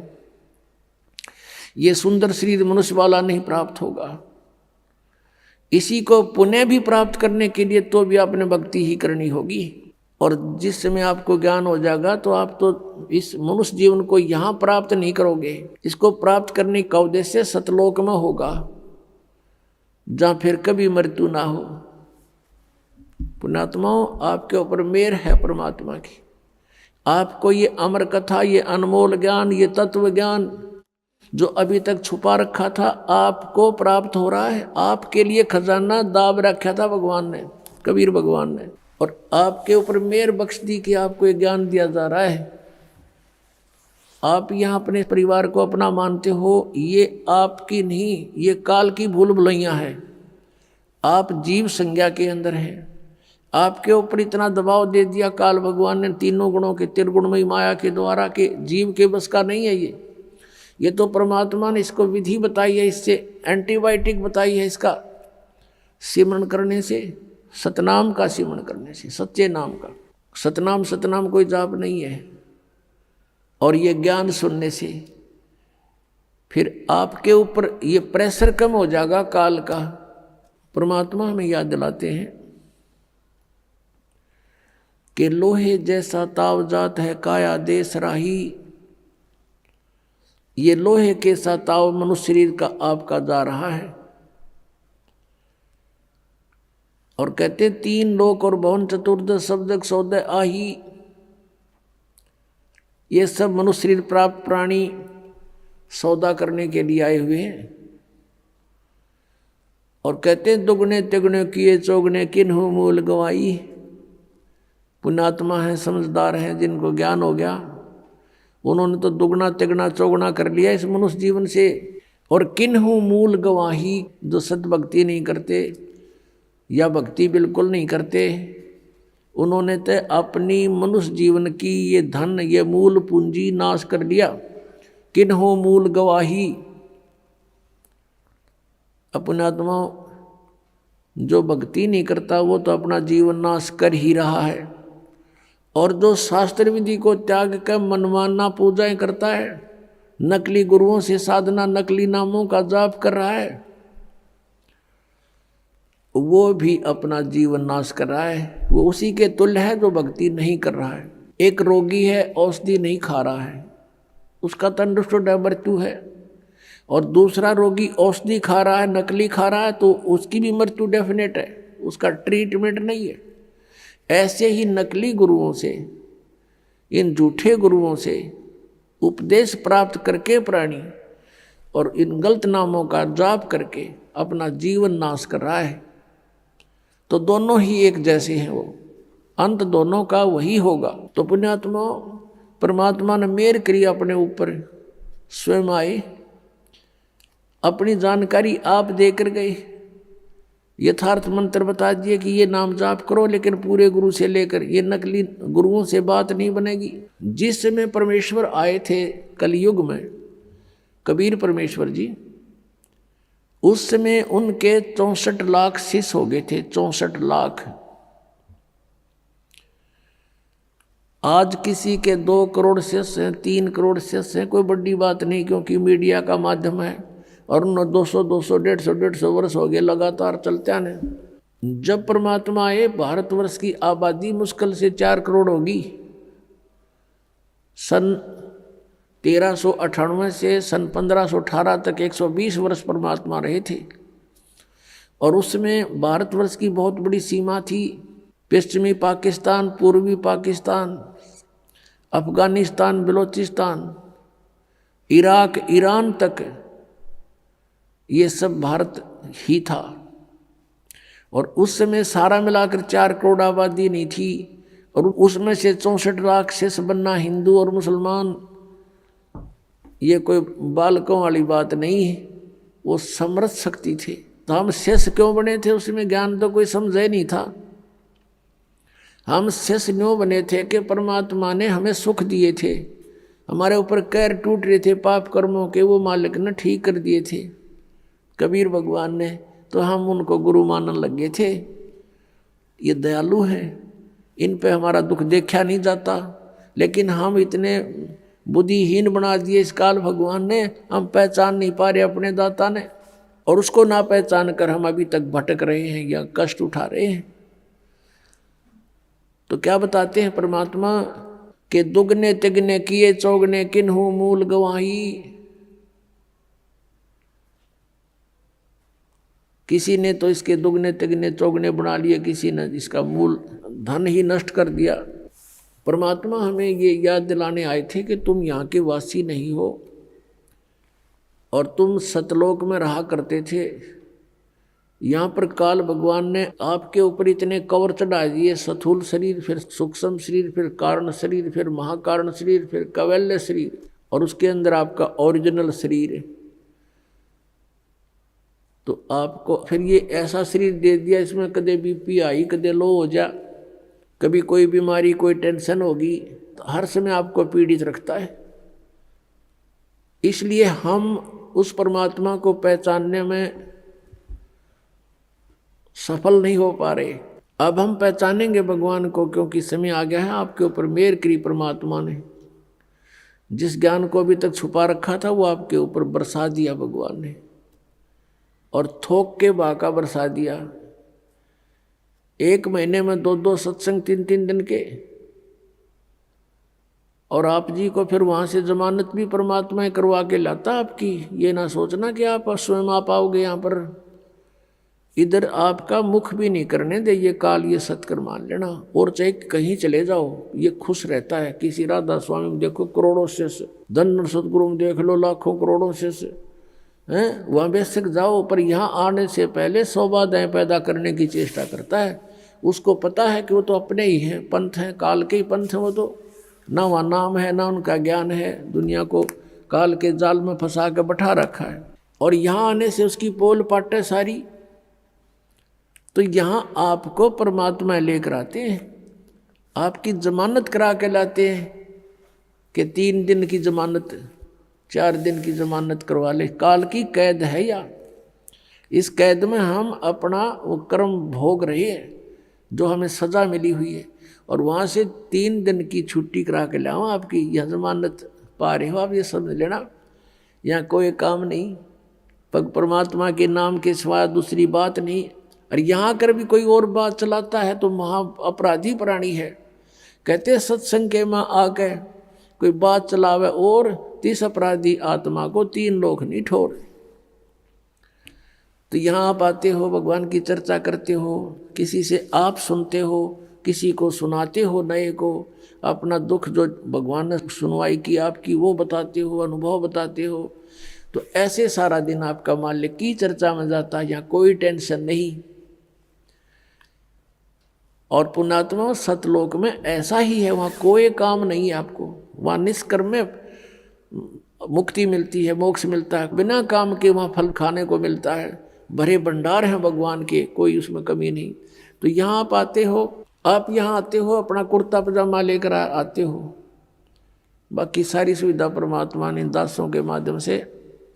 ये सुंदर शरीर मनुष्य वाला नहीं प्राप्त होगा। इसी को पुण्य भी प्राप्त करने के लिए तो भी आपने भक्ति ही करनी होगी, और जिस समय आपको ज्ञान हो जाएगा तो आप तो इस मनुष्य जीवन को यहाँ प्राप्त नहीं करोगे, इसको प्राप्त करने का उद्देश्य सतलोक में होगा, जहाँ फिर कभी मृत्यु ना हो। पुण्यात्माओं, आपके ऊपर मेहर है परमात्मा की, आपको ये अमर कथा, ये अनमोल ज्ञान, ये तत्व ज्ञान जो अभी तक छुपा रखा था आपको प्राप्त हो रहा है। आपके लिए खजाना दाब रखा था भगवान ने, कबीर भगवान ने, और आपके ऊपर मेहर बख्श दी कि आपको ये ज्ञान दिया जा रहा है। आप यहाँ अपने परिवार को अपना मानते हो, ये आपकी नहीं, ये काल की भूल भुलैया है। आप जीव संज्ञा के अंदर हैं, आपके ऊपर इतना दबाव दे दिया काल भगवान ने, तीनों गुणों के त्रिगुणमयी माया के द्वारा, के जीव के बस का नहीं है ये तो परमात्मा ने इसको विधि बताई है, इससे एंटीबायोटिक बताई है, इसका सिमरण करने से, सतनाम का सिमरण करने से, सच्चे नाम का। सतनाम कोई जाप नहीं है, और ये ज्ञान सुनने से फिर आपके ऊपर ये प्रेशर कम हो जाएगा काल का। परमात्मा हमें याद दिलाते हैं कि लोहे जैसा ताव जात है काया देश राही। ये लोहे के साथ ताव मनुष्य शरीर का आपका जा रहा है, और कहते तीन लोक और भवन चतुर्दश शब्दक सौदय आही। ये सब मनुष्य शरीर प्राप्त प्राणी सौदा करने के लिए आए हुए हैं, और कहते दुगने तिगने किए चौगने किन्हु मूल गवाई। पुण्यात्मा है, समझदार हैं, जिनको ज्ञान हो गया, उन्होंने तो दुगना तिगना चौगुना कर लिया इस मनुष्य जीवन से। और किन्हु मूल गवाही, जो सद्भक्ति नहीं करते या भक्ति बिल्कुल नहीं करते, उन्होंने तो अपनी मनुष्य जीवन की ये धन, ये मूल पूंजी नाश कर लिया। किन्हु मूल गवाही। पुण्यात्मा, जो भक्ति नहीं करता वो तो अपना जीवन नाश कर ही रहा है, और जो शास्त्र विधि को त्याग कर मनमाना पूजाएं करता है, नकली गुरुओं से साधना, नकली नामों का जाप कर रहा है, वो भी अपना जीवन नाश कर रहा है। वो उसी के तुल्य है जो भक्ति नहीं कर रहा है। एक रोगी है, औषधि नहीं खा रहा है, उसका तंदुरुस्त मृत्यु है, और दूसरा रोगी औषधि खा रहा है, नकली खा रहा है, तो उसकी भी मृत्यु डेफिनेट है, उसका ट्रीटमेंट नहीं है। ऐसे ही नकली गुरुओं से, इन झूठे गुरुओं से उपदेश प्राप्त करके प्राणी, और इन गलत नामों का जाप करके अपना जीवन नाश कर रहा है। तो दोनों ही एक जैसे हैं, वो अंत दोनों का वही होगा। तो पुण्यात्मा, परमात्मा ने मेहर करी अपने ऊपर, स्वयं आए, अपनी जानकारी आप देकर गए, यथार्थ मंत्र बता दिए कि ये नाम जाप करो, लेकिन पूरे गुरु से लेकर, ये नकली गुरुओं से बात नहीं बनेगी। जिस समय परमेश्वर आए थे कलयुग में, कबीर परमेश्वर जी, उस समय उनके 64 लाख शिष्य हो गए थे, 64 लाख। आज किसी के 2 करोड़ शिष्य हैं, 3 करोड़ शिष्य हैं, कोई बड़ी बात नहीं, क्योंकि मीडिया का माध्यम है, और उन 200 150 वर्ष हो गए लगातार चलते आने। जब परमात्मा आए, भारतवर्ष की आबादी मुश्किल से 4 करोड़ होगी। सन 1398 से सन 1518 तक 120 वर्ष परमात्मा रहे थे, और उसमें भारतवर्ष की बहुत बड़ी सीमा थी। पश्चिमी पाकिस्तान, पूर्वी पाकिस्तान, अफगानिस्तान, बलोचिस्तान, इराक, ईरान तक, ये सब भारत ही था। और उस समय सारा मिलाकर 4 करोड़ आबादी नहीं थी, और उसमें से 64 लाख शेष बनना हिंदू और मुसलमान, ये कोई बालकों वाली बात नहीं है। वो समर्थ शक्ति थे। तो हम शेष क्यों बने थे? उसमें ज्ञान तो कोई समझे नहीं था। हम शेष क्यों बने थे कि परमात्मा ने हमें सुख दिए थे, हमारे ऊपर कैर टूट रहे थे पाप कर्मों के, वो मालिक ने ठीक कर दिए थे कबीर भगवान ने, तो हम उनको गुरु मानने लग गए थे। ये दयालु हैं, इन पे हमारा दुख देखा नहीं जाता, लेकिन हम इतने बुद्धिहीन बना दिए इस काल भगवान ने, हम पहचान नहीं पा रहे अपने दाता ने, और उसको ना पहचान कर हम अभी तक भटक रहे हैं या कष्ट उठा रहे हैं। तो क्या बताते हैं परमात्मा के दुगने तिगने किए चौगने किन्हू मूल गवाही। किसी ने तो इसके दुगने तिगने चौगने बना लिए, किसी ने इसका मूल धन ही नष्ट कर दिया। परमात्मा हमें ये याद दिलाने आए थे कि तुम यहाँ के वासी नहीं हो और तुम सतलोक में रहा करते थे। यहाँ पर काल भगवान ने आपके ऊपर इतने कवर चढ़ा दिए, स्थूल शरीर, फिर सूक्ष्म शरीर, फिर कारण शरीर, फिर महाकारण शरीर, फिर कैवल्य शरीर, और उसके अंदर आपका ओरिजिनल शरीर है। तो आपको फिर ये ऐसा शरीर दे दिया, इसमें कदे बीपी आई, कदे लो हो जा, कभी कोई बीमारी कोई टेंशन होगी, तो हर समय आपको पीड़ित रखता है। इसलिए हम उस परमात्मा को पहचानने में सफल नहीं हो पा रहे। अब हम पहचानेंगे भगवान को, क्योंकि समय आ गया है। आपके ऊपर मेहर करी परमात्मा ने, जिस ज्ञान को अभी तक छुपा रखा था वो आपके ऊपर बरसा दिया भगवान ने, और थोक के बाका बरसा दिया। 1 महीने में 2-2 सत्संग 3-3 दिन के, और आप जी को फिर वहां से जमानत भी परमात्मा करवा के लाता आपकी। ये ना सोचना कि आप स्वयं आ पाओगे यहाँ पर, इधर आपका मुख भी नहीं करने दे ये काल, ये सत्कर मान लेना। और चाहे कहीं चले जाओ ये खुश रहता है। किसी राधा स्वामी में देखो करोड़ों शिष्य, धन सतगुरु में देख लो लाखों करोड़ों शिष्य हैं, वहाँ बेशक जाओ, पर यहाँ आने से पहले 100 बाधाएं पैदा करने की चेष्टा करता है। उसको पता है कि वो तो अपने ही हैं, पंथ हैं, काल के ही पंथ हैं। वो तो ना वहाँ नाम है ना उनका ज्ञान है, दुनिया को काल के जाल में फंसा के बैठा रखा है। और यहाँ आने से उसकी पोल पाट है सारी। तो यहाँ आपको परमात्मा लेकर आते हैं, आपकी जमानत करा के लाते हैं कि 3 दिन की जमानत, 4 दिन की जमानत करवा ले। काल की कैद है या इस कैद में हम अपना वो कर्म भोग रहे हैं जो हमें सजा मिली हुई है, और वहाँ से 3 दिन की छुट्टी करा के लाओ। आपकी यह जमानत पा रहे हो आप, ये समझ लेना। यहाँ कोई काम नहीं, परमात्मा के नाम के सिवा दूसरी बात नहीं। और यहाँ कर भी कोई और बात चलाता है तो महा अपराधी प्राणी है। कहते सत्संग के माँ आके कोई बात चलावे और 30 अपराधी आत्मा को 3 लोग नहीं ठोर। तो यहाँ आप आते हो, भगवान की चर्चा करते हो, किसी से आप सुनते हो, किसी को सुनाते हो, नए को अपना दुख जो भगवान ने सुनवाई की आपकी वो बताते हो, अनुभव बताते हो। तो ऐसे सारा दिन आपका मालिक की चर्चा में जाता है, यहाँ कोई टेंशन नहीं। और पुण्यात्मा सतलोक में ऐसा ही है, वहाँ कोई काम नहीं है आपको, वहाँ निष्कर्म में मुक्ति मिलती है, मोक्ष मिलता है, बिना काम के वहाँ फल खाने को मिलता है। भरे भंडार हैं भगवान के, कोई उसमें कमी नहीं। तो यहाँ आप आते हो, आप यहाँ आते हो अपना कुर्ता पजामा लेकर आते हो, बाकी सारी सुविधा परमात्मा ने दासों के माध्यम से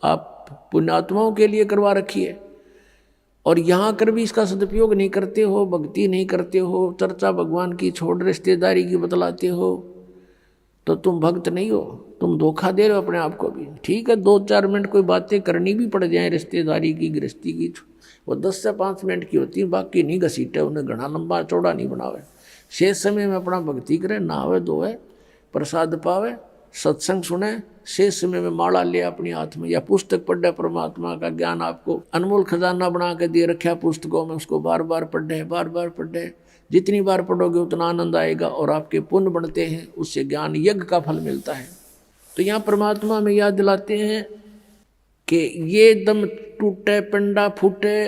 आप पुण्यात्माओं के लिए करवा रखी है। और यहाँ कर भी इसका सदुपयोग नहीं करते हो, भक्ति नहीं करते हो, चर्चा भगवान की छोड़ रिश्तेदारी की बतलाते हो, तो तुम भक्त नहीं हो, तुम धोखा दे रहे हो अपने आप को भी। ठीक है 2-4 मिनट कोई बातें करनी भी पड़ जाए रिश्तेदारी की, गृहस्थी की, वो 10 से 5 मिनट की होती है, बाकी नहीं घसीटे, उन्हें घना लंबा चौड़ा नहीं बनावे। शेष समय में अपना भक्ति करे, नहावे धोवे, प्रसाद पावे, सत्संग सुने, शेष समय में माला ले अपनी हाथ में, या पुस्तक पढ़े, परमात्मा का ज्ञान आपको अनमोल खजाना बना के दे रखा पुस्तकों में, उसको बार बार पढ़े, बार बार पढ़े। जितनी बार पढ़ोगे उतना आनंद आएगा और आपके पुण्य बढ़ते हैं, उससे ज्ञान यज्ञ का फल मिलता है। तो यहाँ परमात्मा में याद दिलाते हैं कि ये दम टूटे पिंडा फूटे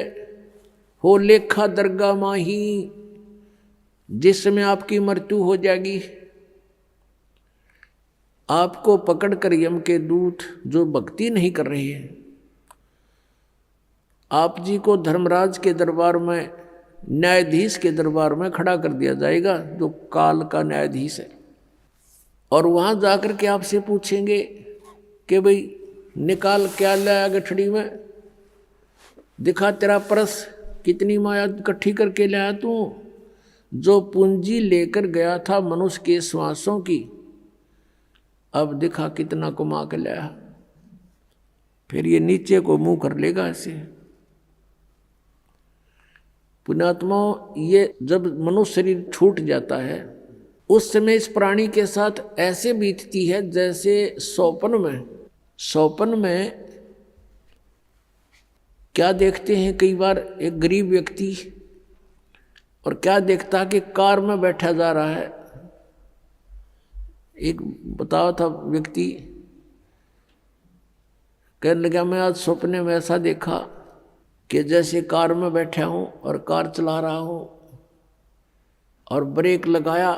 हो लेखा दरगाह माही, जिस समय आपकी मृत्यु हो जाएगी, आपको पकड़कर यम के दूत जो भक्ति नहीं कर रहे हैं, आप जी को धर्मराज के दरबार में, न्यायाधीश के दरबार में खड़ा कर दिया जाएगा, जो काल का न्यायाधीश है। और वहाँ जाकर के आपसे पूछेंगे कि भाई निकाल क्या लाया गठड़ी में, दिखा तेरा परस, कितनी माया इकट्ठी करके लाया तू। जो पूंजी लेकर गया था मनुष्य के श्वासों की, अब दिखा कितना कमा के लाया। फिर ये नीचे को मुंह कर लेगा ऐसे। पुण्यात्माओं, ये जब मनुष्य शरीर छूट जाता है उस समय इस प्राणी के साथ ऐसे बीतती है जैसे स्वप्न में क्या देखते हैं कई बार एक गरीब व्यक्ति, और क्या देखता कि कार में बैठा जा रहा है। एक बताया था व्यक्ति, कहने लगा मैं आज सपने में ऐसा देखा कि जैसे कार में बैठा हूँ और कार चला रहा हूँ, और ब्रेक लगाया,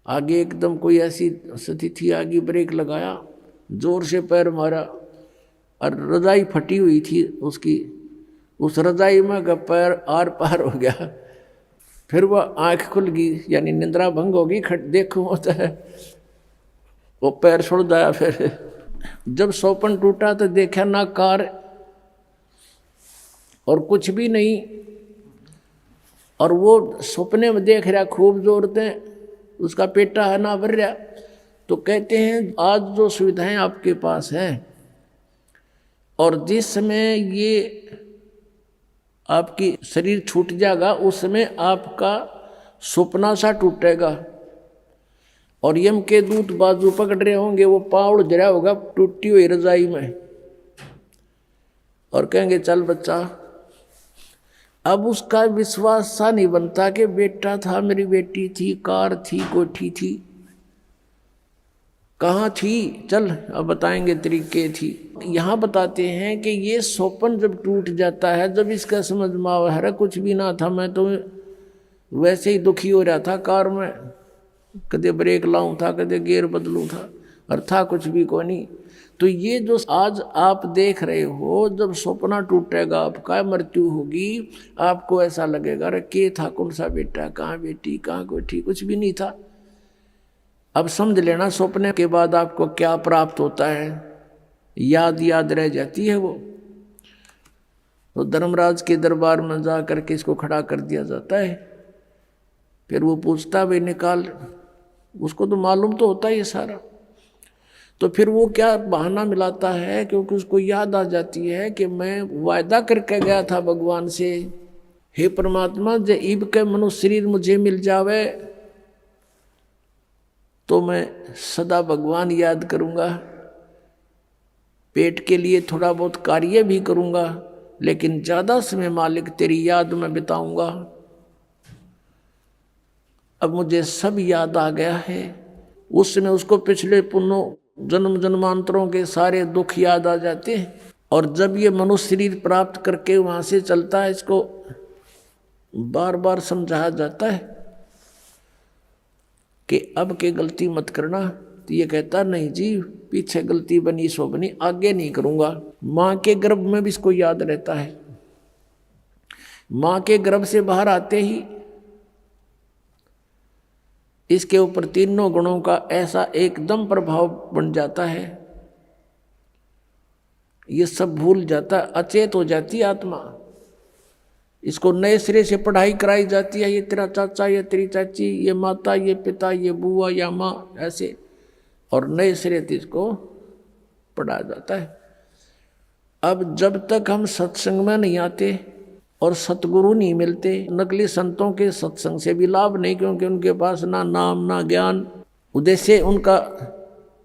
आगे एकदम कोई ऐसी स्थिति आगे ब्रेक लगाया, जोर से पैर मारा और रजाई फटी हुई थी उसकी, उस रजाई में का पैर आर पार हो गया। फिर वह आंख खुल गई, यानी निंद्रा भंग होगी, देखो होता है वो पैर छोड़ दिया। फिर जब स्वप्न टूटा तो देखा ना कार और कुछ भी नहीं, और वो सपने में देख रहा खूब जोर से, उसका पेटा है ना भर रहा। तो कहते हैं आज जो सुविधाएं आपके पास हैं, और जिस समय ये आपकी शरीर छूट जाएगा उस समय आपका सपना सा टूटेगा, और यम के दूत बाजू पकड़ रहे होंगे, वो पाँव जरा होगा टूटी हुई रजाई में, और कहेंगे चल बच्चा। अब उसका विश्वास सा नहीं बनता कि बेटा था, मेरी बेटी थी, कार थी, कोठी थी, कहाँ थी, चल अब बताएंगे तरीके थी। यहाँ बताते हैं कि ये स्वप्न जब टूट जाता है, जब इसका समझ में आवा है कुछ भी ना था, मैं तो वैसे ही दुखी हो रहा था कार में, कदे ब्रेक लाऊं था, कदे गियर बदलूं था, और था कुछ भी को नहीं। तो ये जो आज आप देख रहे हो, जब सपना टूटेगा आपका, मृत्यु होगी, आपको ऐसा लगेगा अरे के था, कौन सा बेटा, कहाँ बेटी, कहाँ कोठी, कुछ भी नहीं था। अब समझ लेना सपने के बाद आपको क्या प्राप्त होता है, याद रह जाती है वो। तो धर्मराज के दरबार में जा करके इसको खड़ा कर दिया जाता है। फिर वो पूछता भाई निकाल, उसको तो मालूम तो होता है ये सारा। तो फिर वो क्या बहाना मिलाता है, क्योंकि उसको याद आ जाती है कि मैं वायदा करके गया था भगवान से, हे परमात्मा जब ईब के मनुष्य शरीर मुझे मिल जावे तो मैं सदा भगवान याद करूँगा, पेट के लिए थोड़ा बहुत कार्य भी करूँगा, लेकिन ज़्यादा समय मालिक तेरी याद में बिताऊँगा। अब मुझे सब याद आ गया है। उस समय उसको पिछले पुण्यों जन्म जन्मांतरों के सारे दुख याद आ जाते हैं, और जब ये मनुष्य शरीर प्राप्त करके वहाँ से चलता है, इसको बार बार समझाया जाता है कि अब के गलती मत करना। तो ये कहता नहीं जी, पीछे गलती बनी सो बनी, आगे नहीं करूँगा। माँ के गर्भ में भी इसको याद रहता है। माँ के गर्भ से बाहर आते ही इसके ऊपर तीनों गुणों का ऐसा एकदम प्रभाव बन जाता है, ये सब भूल जाता, अचेत हो जाती आत्मा। इसको नए सिरे से पढ़ाई कराई जाती है, ये तेरा चाचा, ये तेरी चाची, ये माता, ये पिता, ये बुआ या माँ, ऐसे, और नए सिरे से इसको पढ़ाया जाता है। अब जब तक हम सत्संग में नहीं आते और सतगुरु नहीं मिलते, नकली संतों के सत्संग से भी लाभ नहीं, क्योंकि उनके पास ना नाम ना ज्ञान। उद्देश्य उनका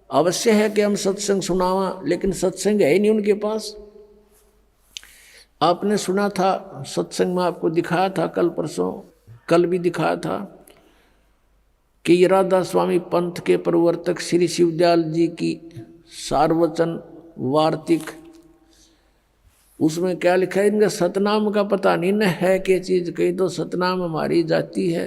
अवश्य है कि हम सत्संग सुनावा, लेकिन सत्संग है ही नहीं उनके पास। आपने सुना था सत्संग में, आपको दिखाया था कल परसों, कल भी दिखाया था कि ये राधा स्वामी पंथ के प्रवर्तक श्री शिवदयाल जी की सारवचन वार्तिक, उसमें क्या लिखा है, इनका सतनाम का पता नहीं न है क्या चीज़। कही तो सतनाम हमारी जाति है,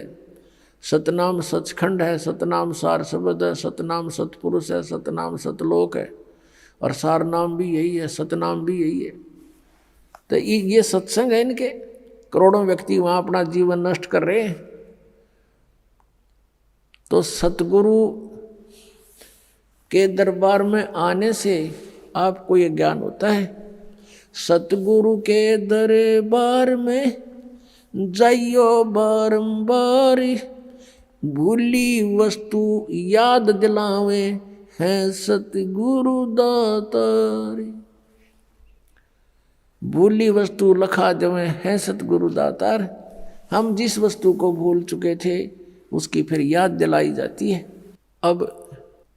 सतनाम सचखंड है, सतनाम सार शब्द है, सतनाम सतपुरुष है, सतनाम सतलोक है, और सार नाम भी यही है, सतनाम भी यही है। तो ये सत्संग है इनके। करोड़ों व्यक्ति वहां अपना जीवन नष्ट कर रहे हैं। तो सतगुरु के दरबार में आने से आपको ये ज्ञान होता है। सतगुरु के दरबार में जाइयो बारंबार, भूली वस्तु याद दिलावे हैं सतगुरु दातारी। भूली वस्तु लखा जमे हैं सतगुरु दातार। हम जिस वस्तु को भूल चुके थे उसकी फिर याद दिलाई जाती है। अब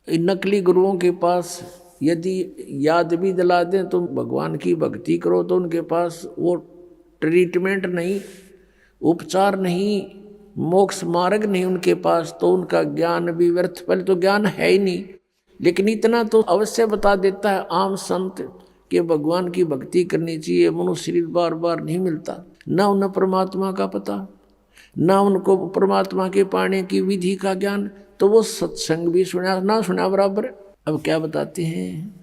नकली गुरुओं के पास यदि याद भी दिला दें तो भगवान की भक्ति करो तो उनके पास वो ट्रीटमेंट नहीं, उपचार नहीं, मोक्ष मार्ग नहीं उनके पास, तो उनका ज्ञान भी व्यर्थ। पहले तो ज्ञान है ही नहीं, लेकिन इतना तो अवश्य बता देता है आम संत कि भगवान की भक्ति करनी चाहिए। मनुष्य शरीर बार बार नहीं मिलता, ना उन्हें परमात्मा का पता, ना उनको परमात्मा के पाने की विधि का ज्ञान, तो वो सत्संग भी सुना ना सुना बराबर। अब क्या बताते हैं,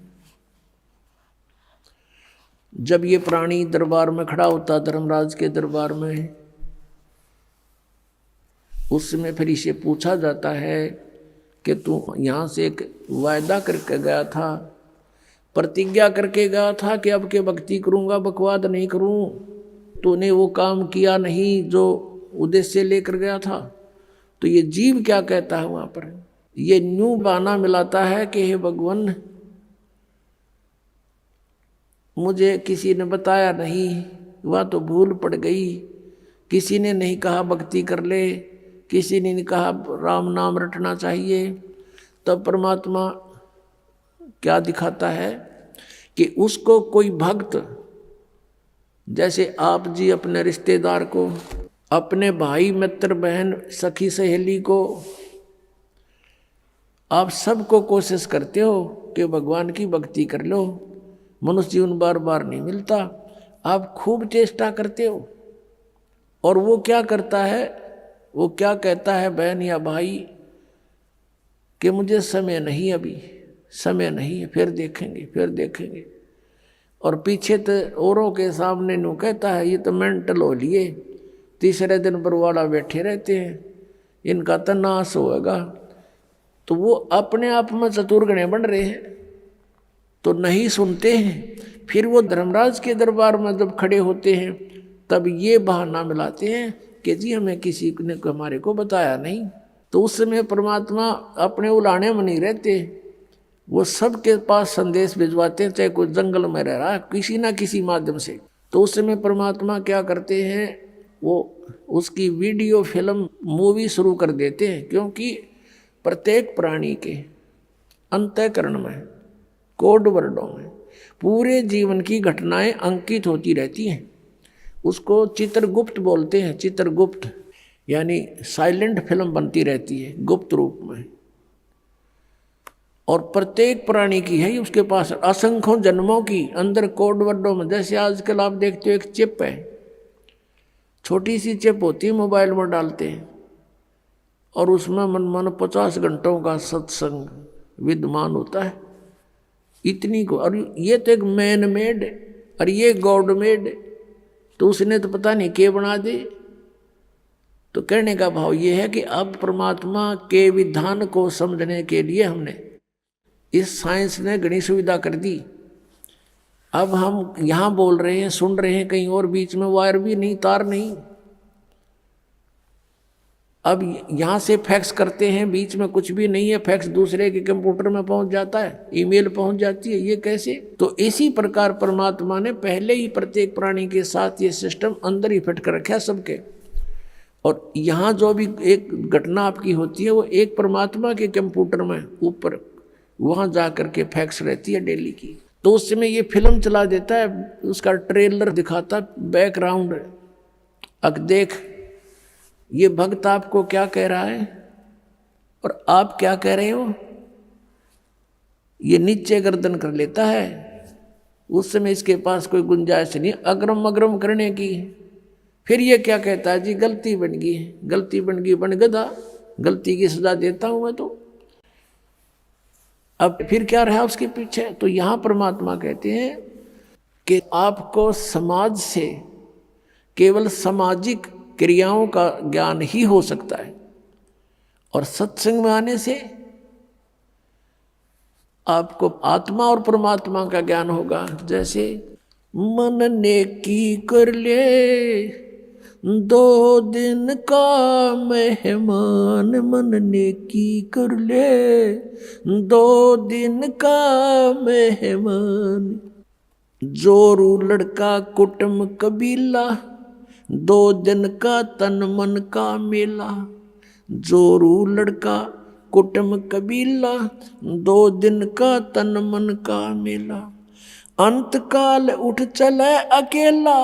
जब ये प्राणी दरबार में खड़ा होता, धर्मराज के दरबार में, उस समय फिर इसे पूछा जाता है कि तू यहाँ से एक वायदा करके गया था, प्रतिज्ञा करके गया था कि अब के भक्ति करूँगा, बकवाद नहीं करूँ, तूने वो काम किया नहीं जो उद्देश्य लेकर गया था। तो ये जीव क्या कहता है वहाँ पर, ये न्यू बहाना मिलाता है कि हे भगवान, मुझे किसी ने बताया नहीं, वह तो भूल पड़ गई, किसी ने नहीं कहा भक्ति कर ले, किसी ने नहीं कहा राम नाम रटना चाहिए। तब परमात्मा क्या दिखाता है कि उसको कोई भक्त, जैसे आप जी अपने रिश्तेदार को, अपने भाई मित्र बहन सखी सहेली को, आप सबको कोशिश करते हो कि भगवान की भक्ति कर लो, मनुष्य जीवन बार बार नहीं मिलता, आप खूब चेष्टा करते हो। और वो क्या करता है, वो क्या कहता है बहन या भाई कि मुझे समय नहीं, अभी समय नहीं है, फिर देखेंगे फिर देखेंगे। और पीछे तो औरों के सामने नो कहता है ये तो मेंटल हो लिए, तीसरे दिन बरवाड़ा बैठे रहते हैं, इनका तो नाश होगा। तो वो अपने आप में चतुर्गणे बन रहे हैं, तो नहीं सुनते हैं। फिर वो धर्मराज के दरबार में जब खड़े होते हैं तब ये बहाना मिलाते हैं कि जी हमें किसी ने हमारे को बताया नहीं। तो उस समय परमात्मा अपने उलाने में नहीं रहते, वो सबके पास संदेश भिजवाते हैं, चाहे कोई जंगल में रह रहा है किसी ना किसी माध्यम से। तो उस समय परमात्मा क्या करते हैं, वो उसकी वीडियो फिल्म मूवी शुरू कर देते हैं। क्योंकि प्रत्येक प्राणी के अंतःकरण में, कोड वर्डों में पूरे जीवन की घटनाएं अंकित होती रहती हैं। उसको चित्रगुप्त बोलते हैं, चित्रगुप्त यानी साइलेंट फिल्म बनती रहती है गुप्त रूप में। और प्रत्येक प्राणी की है उसके पास असंख्यों जन्मों की अंदर कोड वर्डों में। जैसे आजकल आप देखते हो एक चिप है, छोटी सी चिप होती है, मोबाइल में डालते हैं और उसमें मन 50 घंटों का सत्संग विद्यमान होता है, इतनी को। और ये तो एक मैन मेड और ये गॉड मेड, तो उसने तो पता नहीं क्या बना दे। तो कहने का भाव ये है कि अब परमात्मा के विधान को समझने के लिए हमने इस साइंस ने घनी सुविधा कर दी। अब हम यहाँ बोल रहे हैं, सुन रहे हैं कहीं और, बीच में वायर भी नहीं, तार नहीं। अब यहाँ से फैक्स करते हैं, बीच में कुछ भी नहीं है, फैक्स दूसरे के कंप्यूटर में पहुँच जाता है, ईमेल पहुँच जाती है। ये कैसे? तो इसी प्रकार परमात्मा ने पहले ही प्रत्येक प्राणी के साथ ये सिस्टम अंदर ही फिट कर रखा है सबके। और यहाँ जो भी एक घटना आपकी होती है वो एक परमात्मा के कंप्यूटर में ऊपर वहाँ जा कर के फैक्स रहती है डेली की। तो उस समय ये फिल्म चला देता है, उसका ट्रेलर दिखाता, बैकग्राउंड। अब देख ये भक्त आपको क्या कह रहा है और आप क्या कह रहे हो। ये नीचे गर्दन कर लेता है। उस समय इसके पास कोई गुंजाइश नहीं अग्रम अग्रम करने की। फिर ये क्या कहता है, जी गलती बन गई, गलती बन गई, बन गधा, गलती की सजा देता हूं मैं। तो अब फिर क्या रहा उसके पीछे। तो यहाँ परमात्मा कहते हैं कि आपको समाज से केवल सामाजिक क्रियाओं का ज्ञान ही हो सकता है, और सत्संग में आने से आपको आत्मा और परमात्मा का ज्ञान होगा। जैसे मन नेकी कर ले 2 दिन का मेहमान, मन नेकी कर ले 2 दिन का मेहमान। जोरू लड़का कुटुंब कबीला 2 दिन का तन मन का मेला। जोरू लड़का कुटुंब कबीला 2 दिन का तन मन का मेला। अंत काल उठ चले अकेला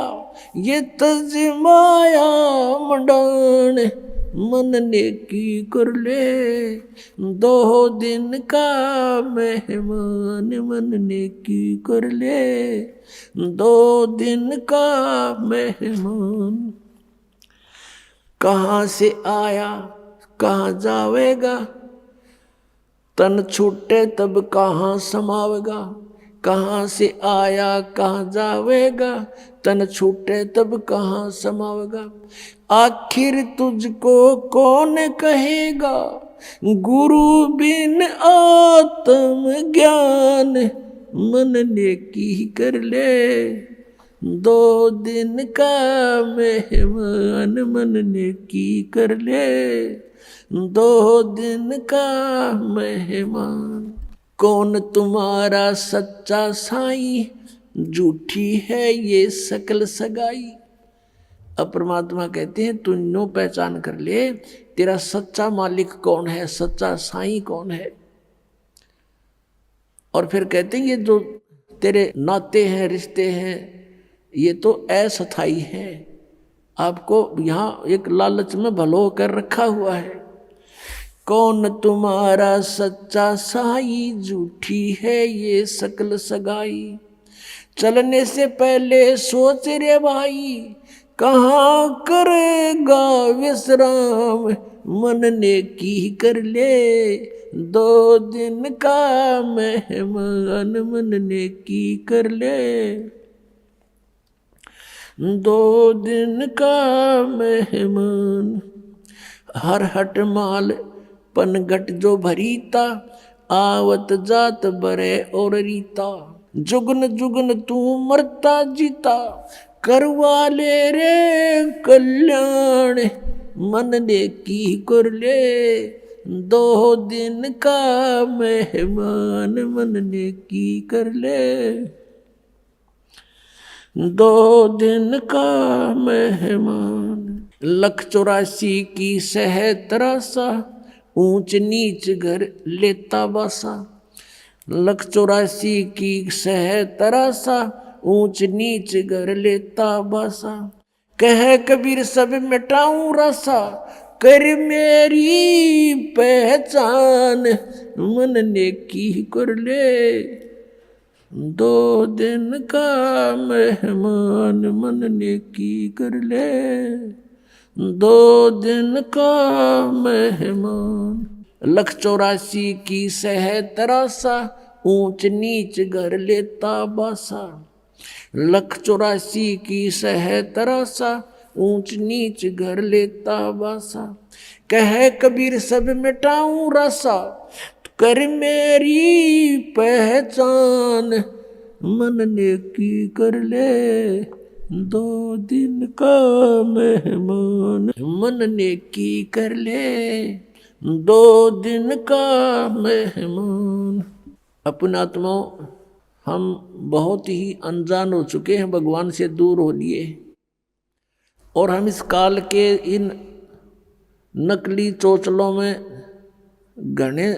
ये तज माया मंडान। मन नेकी कर ले 2 दिन का मेहमान, मन नेकी कर ले 2 दिन का मेहमान। कहाँ से आया कहाँ जावेगा, तन छूटे तब कहाँ समावेगा। कहाँ से आया कहाँ जावेगा, तन छूटे तब कहाँ समावेगा। आखिर तुझको कौन कहेगा, गुरु बिन आत्म ज्ञान। मन नेकी कर ले 2 दिन का मेहमान, मन नेकी कर ले 2 दिन का मेहमान। कौन तुम्हारा सच्चा साईं, झूठी है ये सकल सगाई। अब परमात्मा कहते हैं तू नो पहचान कर ले तेरा सच्चा मालिक कौन है, सच्चा साईं कौन है। और फिर कहते हैं ये जो तेरे नाते हैं रिश्ते हैं ये तो अस्थाई है, आपको यहाँ एक लालच में भलो कर रखा हुआ है। कौन तुम्हारा सच्चा साई, झूठी है ये सकल सगाई। चलने से पहले सोच रे भाई, कहाँ करेगा विश्राम। मन नेकी कर ले 2 दिन का मेहमान, मन नेकी कर ले 2 दिन का मेहमान। हर हट माल पनघट जो भरीता, आवत जात बरे और रीता। जुगन जुगन तू मरता जीता, करवा ले रे कल्याण। मन नेकी कर ले 2 दिन का मेहमान, मन नेकी कर ले 2 दिन का मेहमान। 184 की सह तरासा, ऊंच नीच घर लेता बासा। 184 की सह तरासा, ऊंच नीच घर लेता बासा। कह कबीर सब मिटाऊं रासा, कर मेरी पहचान। मन नेकी कर ले 2 दिन का मेहमान, मन नेकी कर ले 2 दिन का मेहमान। 184 की सह तरासा, ऊंच नीच घर लेता बासा। 184 की सह तरासा, ऊंच नीच घर लेता बासा। कह कबीर सब मिटाऊं रासा, कर मेरी पहचान। मन नेकी कर ले 2 दिन का मेहमान, मन नेकी कर ले 2 दिन का मेहमान। अपने आत्माओं, हम बहुत ही अनजान हो चुके हैं, भगवान से दूर हो लिए, और हम इस काल के इन नकली चोचलों में घने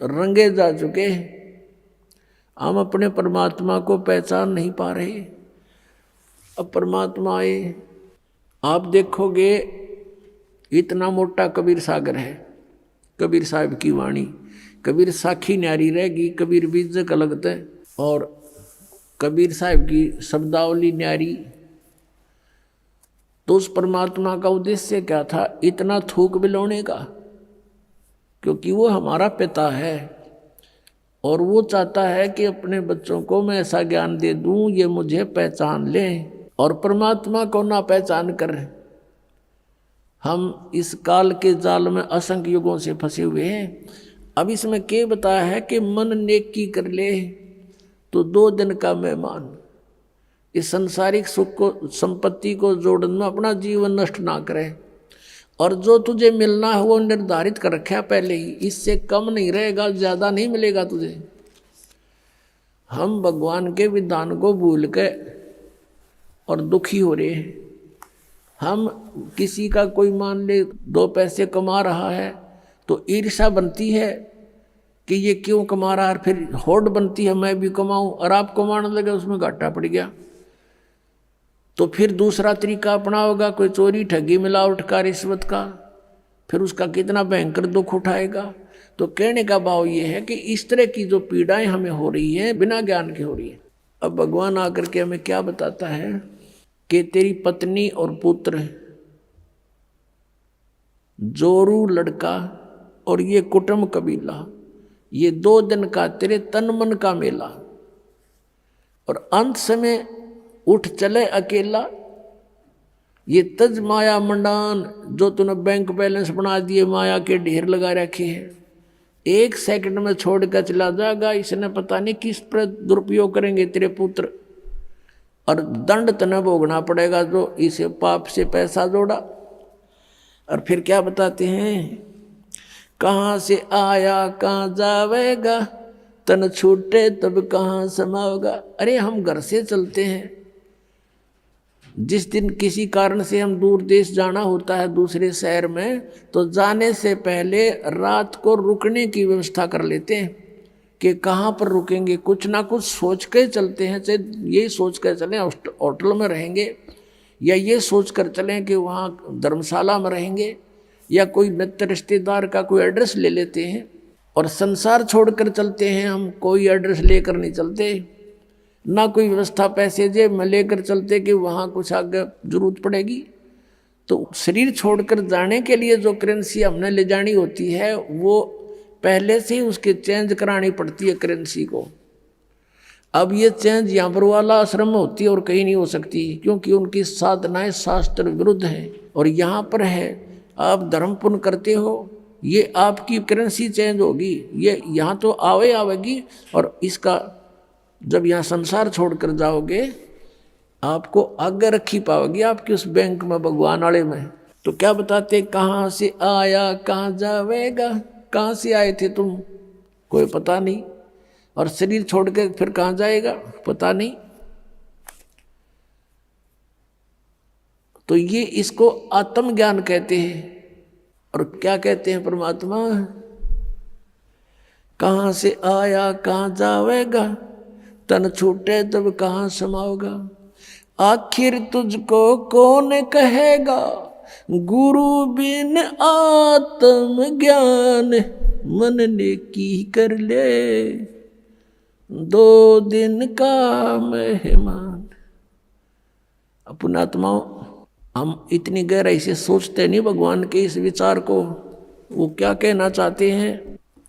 रंगे जा चुके हैं। हम अपने परमात्मा को पहचान नहीं पा रहे। अब परमात्मा आए, आप देखोगे इतना मोटा कबीर सागर है, कबीर साहब की वाणी। कबीर साखी न्यारी रहेगी, कबीर बीजक अलग है, और कबीर साहब की शब्दावली न्यारी। तो उस परमात्मा का उद्देश्य क्या था इतना थूक बिलोने का? क्योंकि वो हमारा पिता है, और वो चाहता है कि अपने बच्चों को मैं ऐसा ज्ञान दे दूं ये मुझे पहचान लें, और परमात्मा को ना पहचान कर हम इस काल के जाल में असंख्य युगों से फंसे हुए हैं। अब इसमें क्या बताया है कि मन नेकी कर ले तो 2 दिन का मेहमान। इस संसारिक सुख को, संपत्ति को जोड़न में अपना जीवन नष्ट ना करे, और जो तुझे मिलना है वो निर्धारित कर रखा पहले ही, इससे कम नहीं रहेगा, ज्यादा नहीं मिलेगा तुझे। हम भगवान के विधान को भूल के और दुखी हो रहे हैं। हम किसी का कोई मान ले 2 पैसे कमा रहा है तो ईर्ष्या बनती है कि ये क्यों कमा रहा है, फिर होड़ बनती है मैं भी कमाऊं, और आप कमाने लगे उसमें घाटा पड़ गया तो फिर दूसरा तरीका अपनाओगा, कोई चोरी ठगी मिलावट का रिश्वत का, फिर उसका कितना भयंकर दुख उठाएगा। तो कहने का भाव ये है कि इस तरह की जो पीड़ाएं हमें हो रही हैं बिना ज्ञान के हो रही है। अब भगवान आकर के हमें क्या बताता है कि तेरी पत्नी और पुत्र, जोरू लड़का और ये कुटुंब कबीला, ये 2 दिन का तेरे तन मन का मेला, और अंत समय उठ चले अकेला। ये तज माया मंडान जो तूने बैंक बैलेंस बना दिए, माया के ढेर लगा रखे हैं, 1 सेकंड में छोड़ कर चला जाएगा। इसने पता नहीं किस पर दुरुपयोग करेंगे तेरे पुत्र, और दंड तने भोगना पड़ेगा जो इसे पाप से पैसा जोड़ा। और फिर क्या बताते हैं, कहाँ से आया कहाँ जावेगा, तन छूटे तब कहाँ समाओगा। अरे हम घर से चलते हैं, जिस दिन किसी कारण से हम दूर देश जाना होता है दूसरे शहर में, तो जाने से पहले रात को रुकने की व्यवस्था कर लेते हैं कि कहाँ पर रुकेंगे, कुछ ना कुछ सोच के चलते हैं। चाहे ये सोच कर चलें होटल में रहेंगे, या ये सोच कर चलें कि वहाँ धर्मशाला में रहेंगे, या कोई मित्र रिश्तेदार का कोई एड्रेस ले लेते हैं। और संसार छोड़कर चलते हैं हम, कोई एड्रेस लेकर नहीं चलते, ना कोई व्यवस्था पैसे जेब में लेकर चलते कि वहाँ कुछ आगे जरूरत पड़ेगी। तो शरीर छोड़कर जाने के लिए जो करेंसी हमने ले जानी होती है वो पहले से ही उसके चेंज करानी पड़ती है करेंसी को। अब ये चेंज यहाँ पर वाला आश्रम में होती है और कहीं नहीं हो सकती, क्योंकि उनकी साधनाएं शास्त्र विरुद्ध हैं। और यहाँ पर है आप धर्म पुण्य करते हो, ये आपकी करेंसी चेंज होगी, ये यहाँ तो आवेगी, और इसका जब यहाँ संसार छोड़कर जाओगे आपको आगे रखी पाओगी आपकी उस बैंक में, भगवान वाले में। तो क्या बताते, कहाँ से आया कहाँ जावेगा, कहाँ से आए थे तुम कोई पता नहीं, और शरीर छोड़ के फिर कहाँ जाएगा पता नहीं। तो ये इसको आत्मज्ञान कहते हैं। और क्या कहते हैं परमात्मा, कहाँ से आया कहाँ जावेगा, तन छूटे तब कहाँ समाओगा। आखिर तुझको कौन कहेगा, गुरु बिन आत्म ज्ञान, मन ने की कर ले 2 दिन का मेहमान। अपना आत्माओं, हम इतनी गहराई से सोचते नहीं भगवान के इस विचार को, वो क्या कहना चाहते हैं।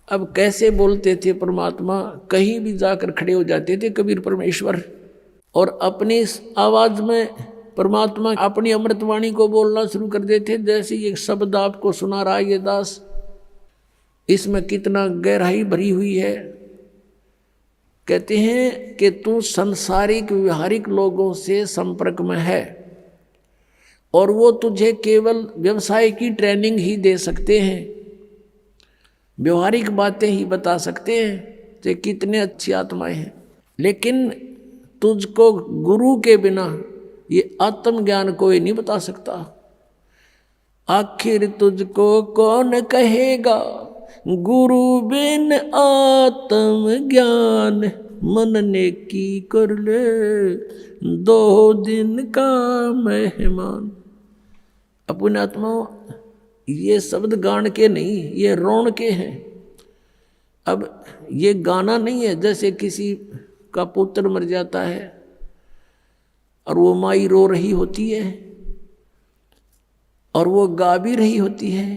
अब कैसे बोलते थे परमात्मा, कहीं भी जाकर खड़े हो जाते थे कबीर परमेश्वर, और अपनी आवाज में परमात्मा अपनी अमृतवाणी को बोलना शुरू कर देते। जैसे ये शब्द आपको सुना रहा है ये दास, इसमें कितना गहराई भरी हुई है। कहते हैं कि तू संसारिक व्यवहारिक लोगों से संपर्क में है, और वो तुझे केवल व्यवसाय की ट्रेनिंग ही दे सकते हैं, व्यवहारिक बातें ही बता सकते हैं, तो कितने अच्छी आत्माएं हैं। लेकिन तुझको गुरु के बिना ये आत्मज्ञान कोई नहीं बता सकता। आखिर तुझको कौन कहेगा, गुरु बिन आत्म ज्ञान, मन ने की कर ले 2 दिन का मेहमान। अपने आत्माओं, ये शब्द गान के नहीं, ये रोण के हैं। अब ये गाना नहीं है, जैसे किसी का पुत्र मर जाता है और वो माई रो रही होती है और वो गा भी रही होती है,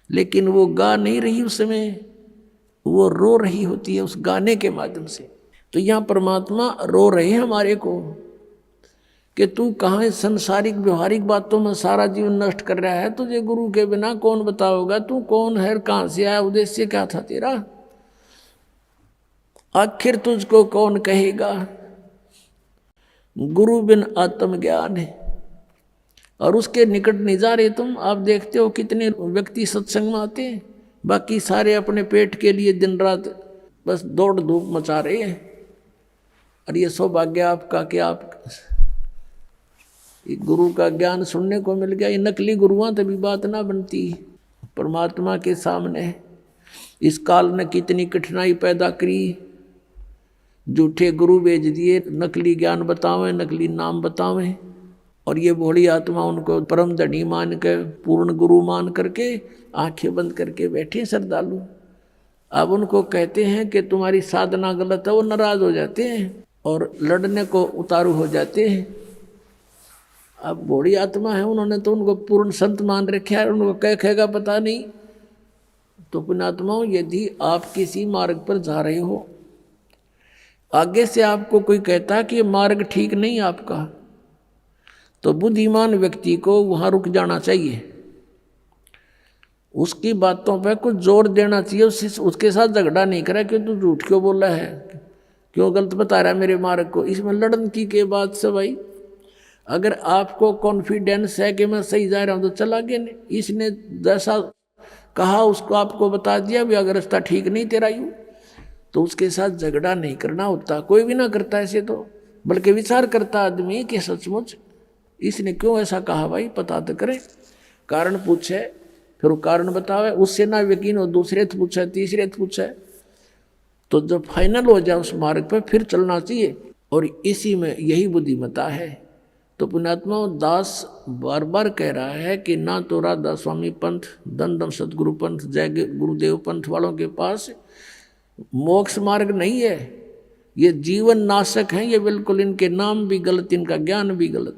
लेकिन वो गा नहीं रही उस समय, वो रो रही होती है उस गाने के माध्यम से। तो यहाँ परमात्मा रो रहे हैं हमारे को कि तू कहाँ संसारिक व्यवहारिक बातों में सारा जीवन नष्ट कर रहा है, तुझे गुरु के बिना कौन बताओगा, तू कौन है, कहाँ से आया, उद्देश्य क्या था तेरा, आखिर तुझको कौन कहेगा। गुरु बिन आत्म ज्ञान है, और उसके निकट नहीं जा रहे तुम। आप देखते हो कितने व्यक्ति सत्संग में आते हैं, बाकी सारे अपने पेट के लिए दिन रात बस दौड़ धूप मचा रहे हैं। और ये सौभाग्य आपका कि आप गुरु का ज्ञान सुनने को मिल गया। ये नकली गुरुआं तभी बात ना बनती। परमात्मा के सामने इस काल ने कितनी कठिनाई पैदा करी, झूठे गुरु भेज दिए, नकली ज्ञान बतावें, नकली नाम बतावें, और ये भोली आत्मा उनको परम धनी मान के पूर्ण गुरु मान करके आंखें बंद करके बैठे श्रद्धालु। अब उनको कहते हैं कि तुम्हारी साधना गलत है, वो नाराज हो जाते हैं और लड़ने को उतारू हो जाते हैं। अब भोली आत्मा है, उन्होंने तो उनको पूर्ण संत मान रखे है, उनको क्या कहेगा पता नहीं। तो पुण्यात्माओं, यदि आप किसी मार्ग पर जा रहे हो, आगे से आपको कोई कहता कि ये मार्ग ठीक नहीं आपका, तो बुद्धिमान व्यक्ति को वहाँ रुक जाना चाहिए, उसकी बातों पर कुछ जोर देना चाहिए, उसके साथ झगड़ा नहीं करा कि तू झूठ क्यों बोला है, क्यों गलत बता रहा है मेरे मार्ग को। इसमें लड़न की बात से भाई, अगर आपको कॉन्फिडेंस है कि मैं सही जा रहा हूँ तो चला गया, नहीं इसने जैसा कहा उसको आपको बता दिया भी अगर रास्ता ठीक नहीं तेरा यूँ, तो उसके साथ झगड़ा नहीं करना होता। कोई भी ना करता ऐसे तो, बल्कि विचार करता आदमी कि सचमुच इसने क्यों ऐसा कहा, भाई पता तो करे, कारण पूछे, फिर वो कारण बतावे, उससे ना यकीन हो दूसरे से पूछे, तीसरे से पूछे, तो जब फाइनल हो जाए उस मार्ग पर फिर चलना चाहिए। और इसी में यही बुद्धिमता है। तो पुण्यात्मा दास बार बार कह रहा है कि ना तो राधा स्वामी पंथ, दंडम सतगुरु पंथ, जय गुरुदेव पंथ वालों के पास मोक्ष मार्ग नहीं है, ये जीवन नाशक हैं, ये बिल्कुल इनके नाम भी गलत, इनका ज्ञान भी गलत।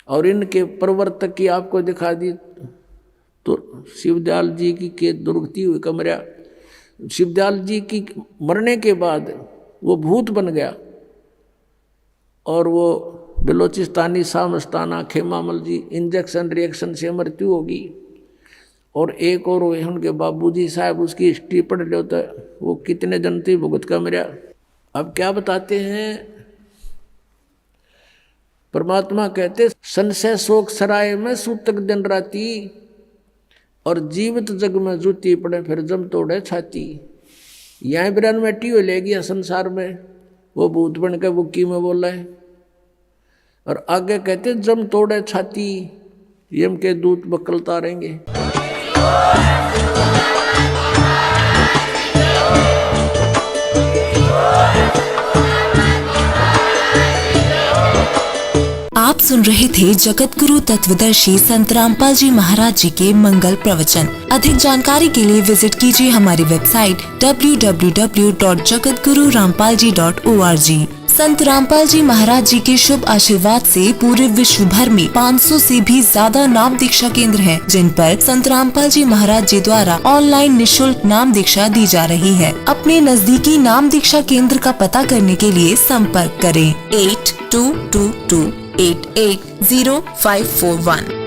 और इनके प्रवर्तक की आपको दिखा दी तो शिवदयाल जी की के दुर्गति हुई कमरा, शिवदयाल जी की मरने के बाद वो भूत बन गया, और वो बलोचिस्तानी सामस्ताना खेमामल जी इंजेक्शन रिएक्शन से मृत्यु होगी। और एक और हुए उनके बाबूजी साहब, उसकी हिस्ट्री पढ़ लो तो वो कितने जनती भुगत का मेरा। अब क्या बताते हैं परमात्मा, कहते संशय शोक सराय में सूतक दिन राती, और जीवित जग में जूती पड़े फिर जम तोड़े छाती। यहाँ बिरान मैटी हो ले गया संसार में, वो भूत बन के बुक्की में बोला है। और आगे कहते जम तोड़े छाती, यम के दूत बकलता रहेंगे। आप सुन रहे थे जगत गुरु तत्वदर्शी संत रामपाल जी महाराज जी के मंगल प्रवचन। अधिक जानकारी के लिए विजिट कीजिए हमारी वेबसाइट www.jagatgururampalji.org। संत रामपाल जी महाराज जी के शुभ आशीर्वाद से पूरे विश्व भर में 500 से भी ज्यादा नाम दीक्षा केंद्र हैं, जिन पर संत रामपाल जी महाराज जी द्वारा ऑनलाइन निशुल्क नाम दीक्षा दी जा रही है। अपने नजदीकी नाम दीक्षा केंद्र का पता करने के लिए संपर्क करें 8222880541।